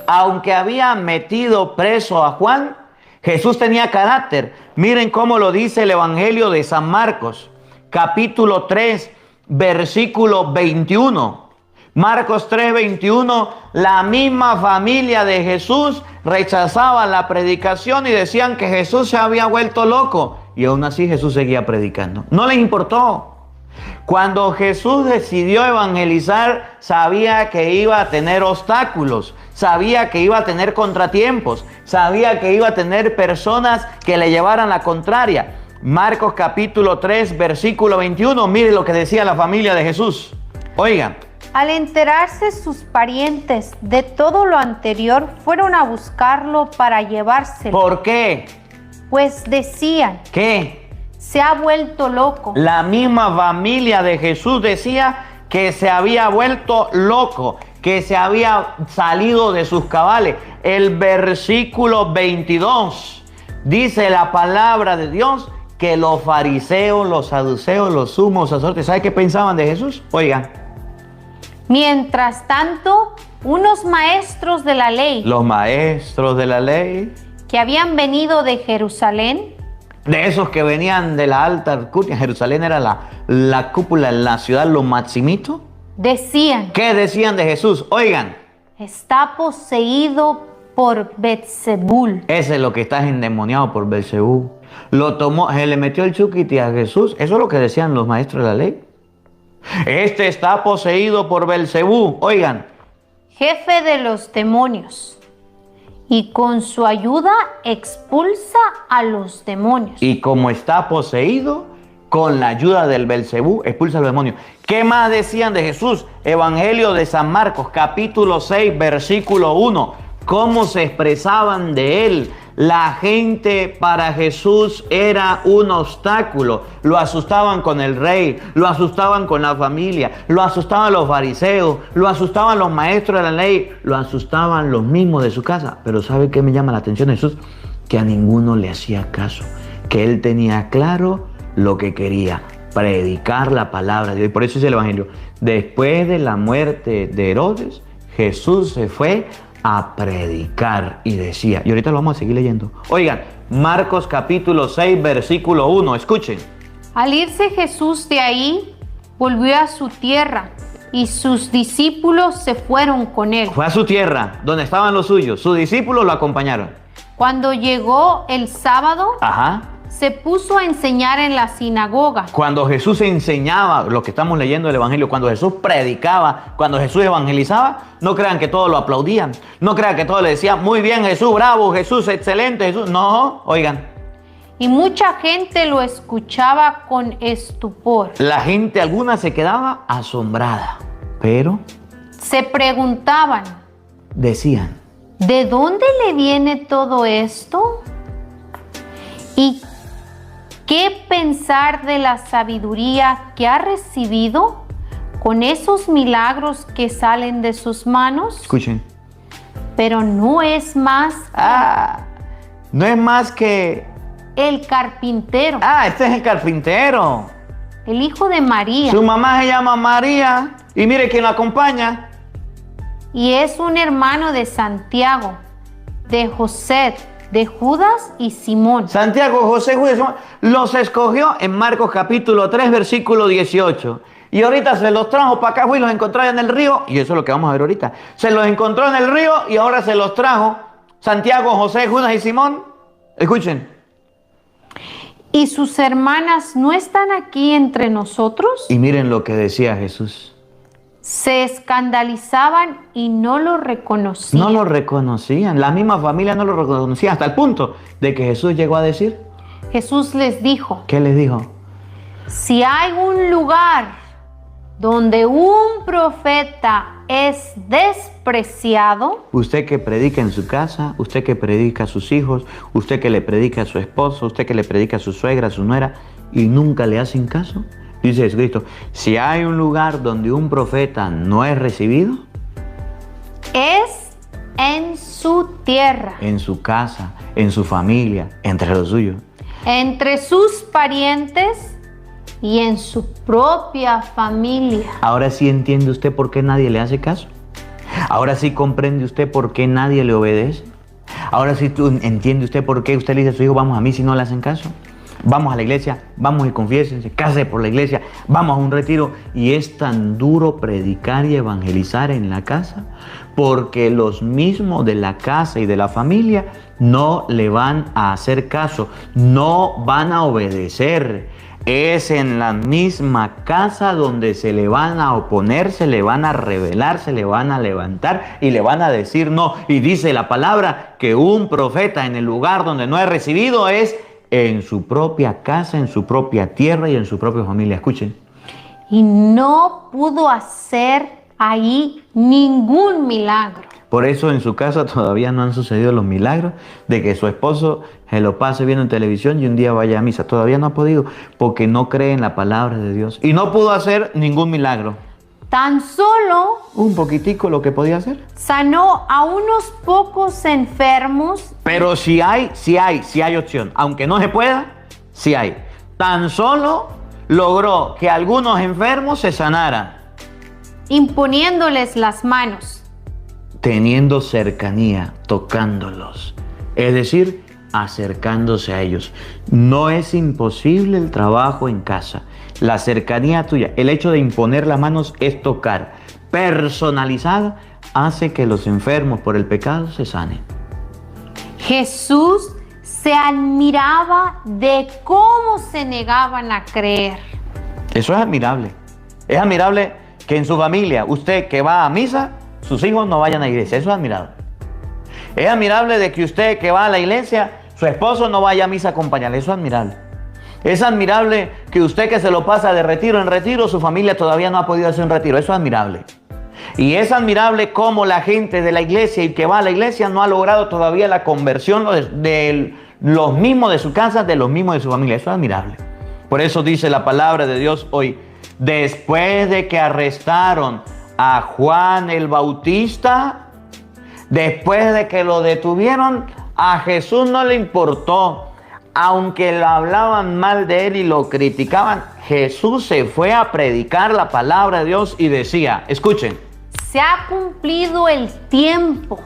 Aunque había metido preso a Juan, Jesús tenía carácter. Miren cómo lo dice el Evangelio de San Marcos, capítulo 3, versículo 21. Marcos 3, 21, la misma familia de Jesús rechazaba la predicación y decían que Jesús se había vuelto loco. Y aún así Jesús seguía predicando. No les importó. Cuando Jesús decidió evangelizar, sabía que iba a tener obstáculos, sabía que iba a tener contratiempos, sabía que iba a tener personas que le llevaran la contraria. Marcos capítulo 3, versículo 21, mire lo que decía la familia de Jesús. Oigan. Al enterarse sus parientes de todo lo anterior, fueron a buscarlo para llevárselo. ¿Por qué? Pues decían: ¿Qué? se ha vuelto loco. La misma familia de Jesús decía que se había vuelto loco, que se había salido de sus cabales. El versículo 22 dice la palabra de Dios que los fariseos, los saduceos, los sumos sacerdotes, ¿sabe qué pensaban de Jesús? Oigan. Mientras tanto, unos maestros de la ley, Los maestros de la ley, que habían venido de Jerusalén, de esos que venían de la alta alcurnia, Jerusalén era la cúpula, la ciudad, lo maximito. decían: ¿Qué decían de Jesús? Oigan. está poseído por Beelzebul. Ese es lo que está endemoniado por Belcebú. Lo tomó, se le metió el chuquiti a Jesús. Eso es lo que decían los maestros de la ley. Este está poseído por Belcebú. Oigan. Jefe de los demonios. Y con su ayuda expulsa a los demonios. Y como está poseído, con la ayuda del Belcebú expulsa a los demonios. ¿Qué más decían de Jesús? Evangelio de San Marcos, capítulo 6, versículo 1. ¿Cómo se expresaban de él? La gente para Jesús era un obstáculo. Lo asustaban con el rey, lo asustaban con la familia, lo asustaban los fariseos, lo asustaban los maestros de la ley, lo asustaban los mismos de su casa. Pero ¿sabe qué me llama la atención de Jesús? Que a ninguno le hacía caso, que él tenía claro lo que quería, predicar la palabra de Dios. Y por eso dice el Evangelio, después de la muerte de Herodes, Jesús se fue a predicar y decía, y ahorita lo vamos a seguir leyendo. Oigan, Marcos capítulo 6, versículo 1, escuchen. Al irse Jesús de ahí, volvió a su tierra y sus discípulos se fueron con él. Fue a su tierra, donde estaban los suyos, sus discípulos lo acompañaron. Cuando llegó el sábado, Ajá. se puso a enseñar en la sinagoga. Cuando Jesús enseñaba, lo que estamos leyendo del Evangelio, cuando Jesús predicaba, cuando Jesús evangelizaba, no crean que todos lo aplaudían, no crean que todos le decían, muy bien Jesús, bravo Jesús, excelente Jesús. No, oigan. Y mucha gente lo escuchaba con estupor. La gente alguna se quedaba asombrada, pero Se preguntaban, decían, ¿de dónde le viene todo esto? ¿Y qué pensar de la sabiduría que ha recibido con esos milagros que salen de sus manos? escuchen, Pero no es más no es más que, el carpintero, este es el carpintero. el hijo de María, Su mamá se llama María y mire quién la acompaña. y es un hermano de Santiago, de José, de Judas y Simón. Santiago, José, Judas, Simón, los escogió en Marcos capítulo 3, versículo 18. Y ahorita se los trajo para acá y los encontró en el río. Y eso es lo que vamos a ver ahorita. Se los encontró en el río y ahora se los trajo Santiago, José, Judas y Simón. Escuchen. ¿Y sus hermanas no están aquí entre nosotros? Y miren lo que decía Jesús. Se escandalizaban y no lo reconocían. No lo reconocían. La misma familia no lo reconocía hasta el punto de que Jesús llegó a decir. Jesús les dijo, ¿Qué les dijo? si hay un lugar donde un profeta es despreciado, Usted que predica en su casa, usted que predica a sus hijos, usted que le predica a su esposo, usted que le predica a su suegra, a su nuera, y nunca le hacen caso. Dice Jesucristo, si hay un lugar donde un profeta no es recibido, es en su tierra, en su casa, en su familia, entre los suyos. entre sus parientes y en su propia familia. Ahora sí entiende usted por qué nadie le hace caso. Ahora sí comprende usted por qué nadie le obedece. Ahora sí entiende usted por qué usted le dice a su hijo, vamos a mí si no le hacen caso. Vamos a la iglesia, vamos y confiésense, cásense por la iglesia, vamos a un retiro. Y es tan duro predicar y evangelizar en la casa porque los mismos de la casa y de la familia no le van a hacer caso, no van a obedecer. Es en la misma casa donde se le van a oponer, se le van a rebelar, se le van a levantar y le van a decir no. Y dice la palabra que un profeta en el lugar donde no es recibido es en su propia casa, en su propia tierra y en su propia familia. Escuchen. Y no pudo hacer ahí ningún milagro. Por eso en su casa todavía no han sucedido los milagros de que su esposo se lo pase viendo en televisión y un día vaya a misa. Todavía no ha podido porque no cree en la palabra de Dios. Y no pudo hacer ningún milagro. Tan solo Un poquitico lo que podía hacer. sanó a unos pocos enfermos. Pero sí hay opción. Aunque no se pueda, sí hay. Tan solo logró que algunos enfermos se sanaran. Imponiéndoles las manos. Teniendo cercanía, tocándolos. Es decir, acercándose a ellos. No es imposible el trabajo en casa. La cercanía tuya, el hecho de imponer las manos es tocar. Personalizada, hace que los enfermos por el pecado se sanen. Jesús se admiraba de cómo se negaban a creer. Eso es admirable. Es admirable que en su familia, usted que va a misa, sus hijos no vayan a la iglesia. Eso es admirable. Es admirable de que usted que va a la iglesia, su esposo no vaya a misa a acompañarle. Eso es admirable. Es admirable que usted, que se lo pasa de retiro en retiro, su familia todavía no ha podido hacer un retiro. Eso es admirable. Y es admirable cómo la gente de la iglesia y que va a la iglesia no ha logrado todavía la conversión de los mismos de su casa, de los mismos de su familia. Eso es admirable. Por eso dice la palabra de Dios hoy: después de que arrestaron a Juan el Bautista, después de que lo detuvieron, a Jesús no le importó. Aunque lo hablaban mal de él y lo criticaban, Jesús se fue a predicar la palabra de Dios y decía, escuchen. Se ha cumplido el tiempo.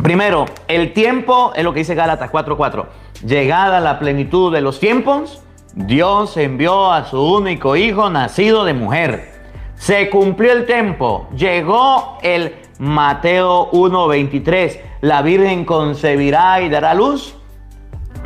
Primero, el tiempo es lo que dice Gálatas 4:4. Llegada la plenitud de los tiempos, Dios envió a su único hijo nacido de mujer. Se cumplió el tiempo. Llegó el Mateo 1:23. La Virgen concebirá y dará a luz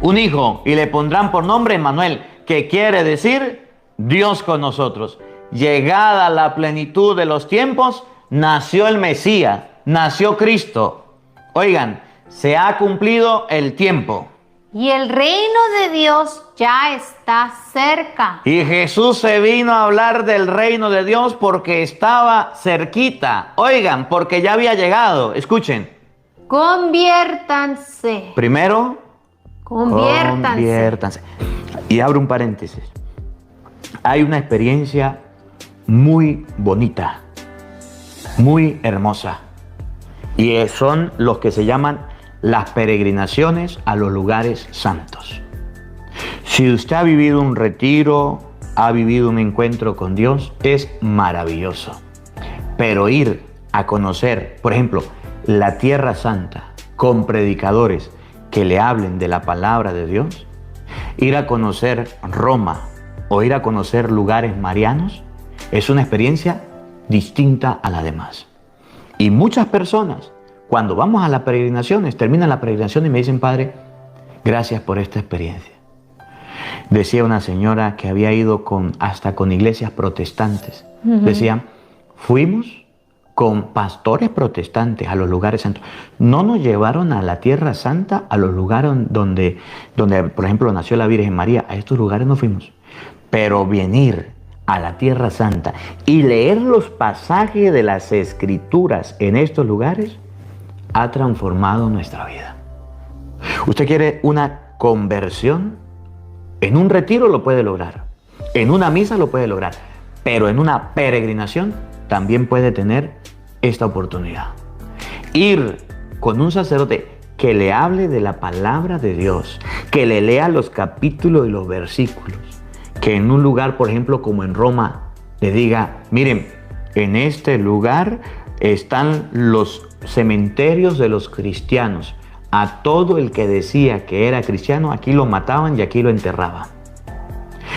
un hijo y le pondrán por nombre Emmanuel, que quiere decir Dios con nosotros. Llegada la plenitud de los tiempos, nació el Mesías, nació Cristo. Oigan, se ha cumplido el tiempo. Y el reino de Dios ya está cerca. Y Jesús se vino a hablar del reino de Dios porque estaba cerquita. Oigan, porque ya había llegado. Escuchen. Conviértanse. Primero, Conviértanse. Y abro un paréntesis. Hay una experiencia muy bonita, muy hermosa. Y son los que se llaman las peregrinaciones a los lugares santos. Si usted ha vivido un retiro, ha vivido un encuentro con Dios, es maravilloso. Pero ir a conocer, por ejemplo, la Tierra Santa con predicadores que le hablen de la palabra de Dios, ir a conocer Roma o ir a conocer lugares marianos, es una experiencia distinta a la demás. Y muchas personas, cuando vamos a las peregrinaciones, terminan la peregrinación y me dicen, Padre, gracias por esta experiencia. Decía una señora que había ido hasta con iglesias protestantes. Decía, fuimos con pastores protestantes a los lugares santos. No nos llevaron a la Tierra Santa, a los lugares donde, por ejemplo, nació la Virgen María. A estos lugares no fuimos. Pero venir a la Tierra Santa y leer los pasajes de las Escrituras en estos lugares ha transformado nuestra vida. ¿Usted quiere una conversión? En un retiro lo puede lograr. En una misa lo puede lograr. Pero en una peregrinación también puede tener esta oportunidad. Ir con un sacerdote que le hable de la palabra de Dios, que le lea los capítulos y los versículos, que en un lugar, por ejemplo, como en Roma, le diga, miren, en este lugar están los cementerios de los cristianos. A todo el que decía que era cristiano, aquí lo mataban y aquí lo enterraban.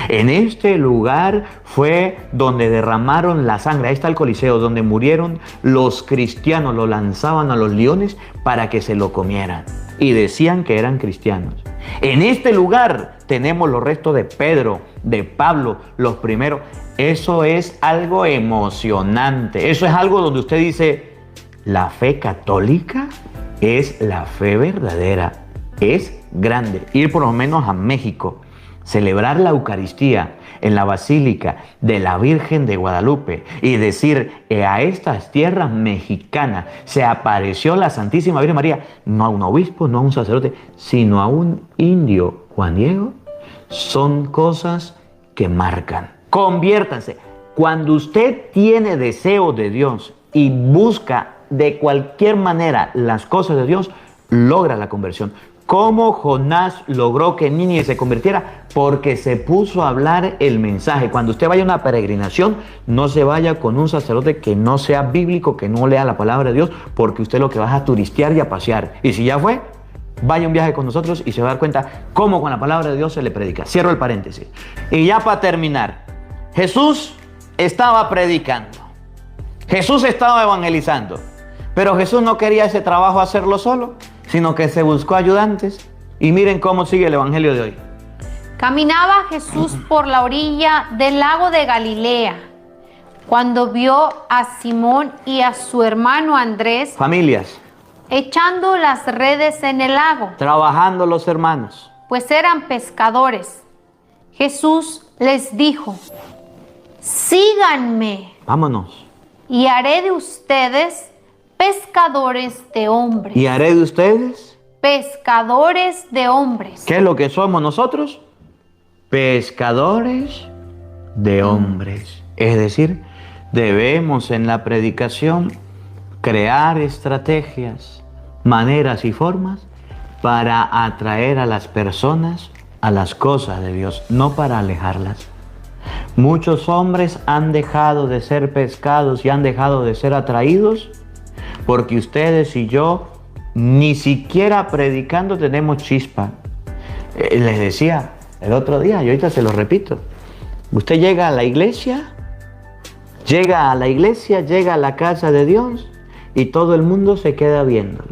En este lugar fue donde derramaron la sangre. Ahí está el Coliseo, donde murieron los cristianos. Lo lanzaban a los leones para que se lo comieran. Y decían que eran cristianos. En este lugar tenemos los restos de Pedro, de Pablo, los primeros. Eso es algo emocionante. Eso es algo donde usted dice, la fe católica es la fe verdadera. Es grande. Ir por lo menos a México, celebrar la Eucaristía en la Basílica de la Virgen de Guadalupe y decir, a estas tierras mexicanas se apareció la Santísima Virgen María, no a un obispo, no a un sacerdote, sino a un indio, Juan Diego, son cosas que marcan. Conviértanse. Cuando usted tiene deseo de Dios y busca de cualquier manera las cosas de Dios, logra la conversión. ¿Cómo Jonás logró que Nínive se convirtiera? Porque se puso a hablar el mensaje. Cuando usted vaya a una peregrinación, no se vaya con un sacerdote que no sea bíblico, que no lea la palabra de Dios, porque usted lo que va es a turistear y a pasear. Y si ya fue, vaya un viaje con nosotros y se va a dar cuenta cómo con la palabra de Dios se le predica. Cierro el paréntesis. Y ya para terminar, Jesús estaba predicando. Jesús estaba evangelizando. Pero Jesús no quería ese trabajo hacerlo solo, sino que se buscó ayudantes. Y miren cómo sigue el evangelio de hoy. Caminaba Jesús por la orilla del lago de Galilea, cuando vio a Simón y a su hermano Andrés, Familias, echando las redes en el lago, trabajando los hermanos. pues eran pescadores. Jesús les dijo: síganme Vámonos. y haré de ustedes pescadores de hombres. ¿Y haré de ustedes? Pescadores de hombres. ¿Qué es lo que somos nosotros? Pescadores de hombres. Es decir, debemos en la predicación crear estrategias, maneras y formas para atraer a las personas a las cosas de Dios, no para alejarlas. Muchos hombres han dejado de ser pescados y han dejado de ser atraídos porque ustedes y yo ni siquiera predicando tenemos chispa. Les decía el otro día, y ahorita se lo repito, usted llega a la iglesia, llega a la casa de Dios y todo el mundo se queda viéndolo.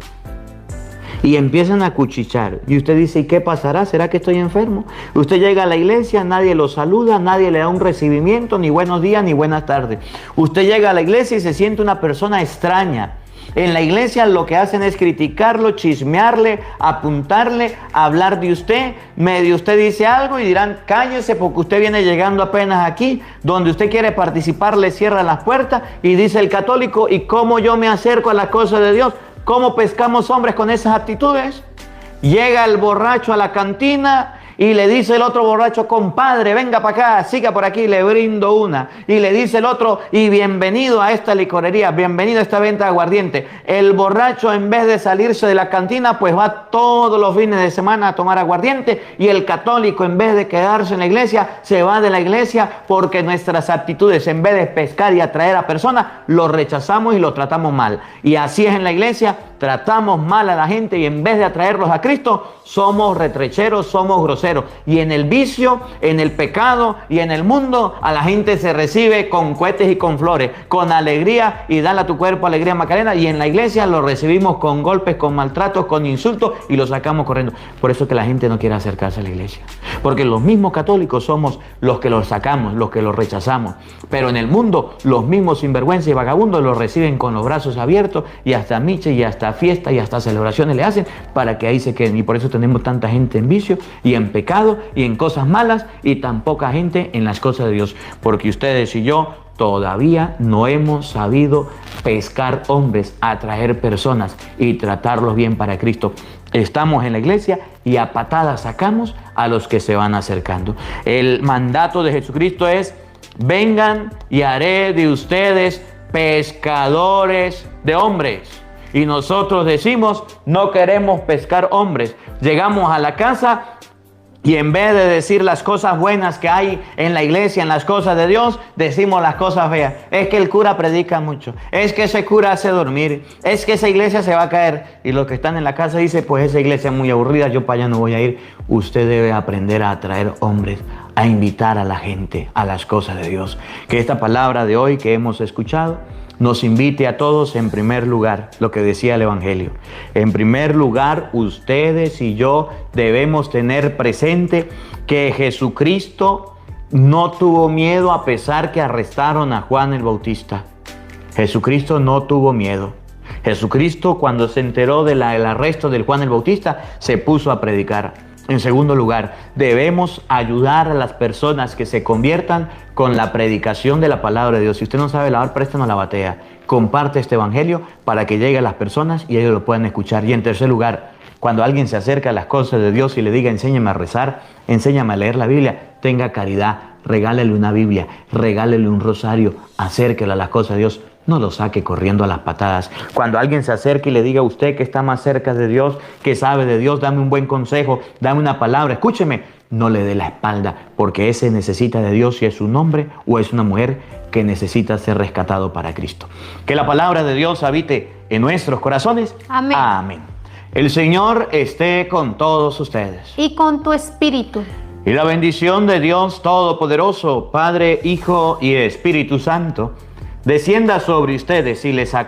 Y empiezan a cuchichar. Y usted dice, ¿y qué pasará? ¿Será que estoy enfermo? Usted llega a la iglesia, nadie lo saluda, nadie le da un recibimiento, ni buenos días, ni buenas tardes. Usted llega a la iglesia y se siente una persona extraña. En la iglesia lo que hacen es criticarlo, chismearle, apuntarle, hablar de usted. Medio usted dice algo y dirán, cállese porque usted viene llegando apenas aquí. Donde usted quiere participar le cierra las puertas y dice el católico, ¿y cómo yo me acerco a las cosas de Dios? ¿Cómo pescamos hombres con esas actitudes? Llega el borracho a la cantina y le dice el otro borracho, compadre, venga para acá, siga por aquí, le brindo una. Y le dice el otro, y bienvenido a esta licorería, bienvenido a esta venta de aguardiente. El borracho, en vez de salirse de la cantina, pues va todos los fines de semana a tomar aguardiente. Y el católico, en vez de quedarse en la iglesia, se va de la iglesia porque nuestras actitudes, en vez de pescar y atraer a personas, lo rechazamos y lo tratamos mal. Y así es en la iglesia, tratamos mal a la gente y en vez de atraerlos a Cristo, somos retrecheros, somos groseros. Y en el vicio, en el pecado y en el mundo, a la gente se recibe con cohetes y con flores, con alegría y dale a tu cuerpo alegría Macarena. Y en la iglesia lo recibimos con golpes, con maltratos, con insultos y lo sacamos corriendo. Por eso es que la gente no quiere acercarse a la iglesia. Porque los mismos católicos somos los que los sacamos, los que los rechazamos. Pero en el mundo, los mismos sinvergüenza y vagabundos los reciben con los brazos abiertos y hasta miche y hasta fiesta y hasta celebraciones le hacen para que ahí se queden. Y por eso tenemos tanta gente en vicio y en pecado y en cosas malas y tan poca gente en las cosas de Dios. Porque ustedes y yo todavía no hemos sabido pescar hombres, atraer personas y tratarlos bien para Cristo. Estamos en la iglesia y a patadas sacamos a los que se van acercando. El mandato de Jesucristo es: vengan y haré de ustedes pescadores de hombres. Y nosotros decimos, no queremos pescar hombres. Llegamos a la casa y en vez de decir las cosas buenas que hay en la iglesia, en las cosas de Dios, decimos las cosas feas. Es que el cura predica mucho. Es que ese cura hace dormir. Es que esa iglesia se va a caer. Y los que están en la casa dicen, pues esa iglesia es muy aburrida, yo para allá no voy a ir. Usted debe aprender a atraer hombres, a invitar a la gente a las cosas de Dios. Que esta palabra de hoy que hemos escuchado nos invite a todos, en primer lugar, lo que decía el Evangelio. En primer lugar, ustedes y yo debemos tener presente que Jesucristo no tuvo miedo a pesar que arrestaron a Juan el Bautista. Jesucristo no tuvo miedo. Jesucristo, cuando se enteró del arresto de Juan el Bautista, se puso a predicar. En segundo lugar, debemos ayudar a las personas que se conviertan con la predicación de la palabra de Dios. Si usted no sabe lavar, préstanos la batea. Comparte este evangelio para que llegue a las personas y ellos lo puedan escuchar. Y en tercer lugar, cuando alguien se acerca a las cosas de Dios y le diga, enséñame a rezar, enséñame a leer la Biblia, tenga caridad, regálele una Biblia, regálele un rosario, acérquelo a las cosas de Dios. No lo saque corriendo a las patadas. Cuando alguien se acerque y le diga a usted que está más cerca de Dios, que sabe de Dios, dame un buen consejo, dame una palabra, escúcheme, no le dé la espalda, porque ese necesita de Dios si es un hombre o es una mujer que necesita ser rescatado para Cristo. Que la palabra de Dios habite en nuestros corazones. Amén. Amén. El Señor esté con todos ustedes. Y con tu espíritu. Y la bendición de Dios Todopoderoso, Padre, Hijo y Espíritu Santo, descienda sobre ustedes y les acompañe.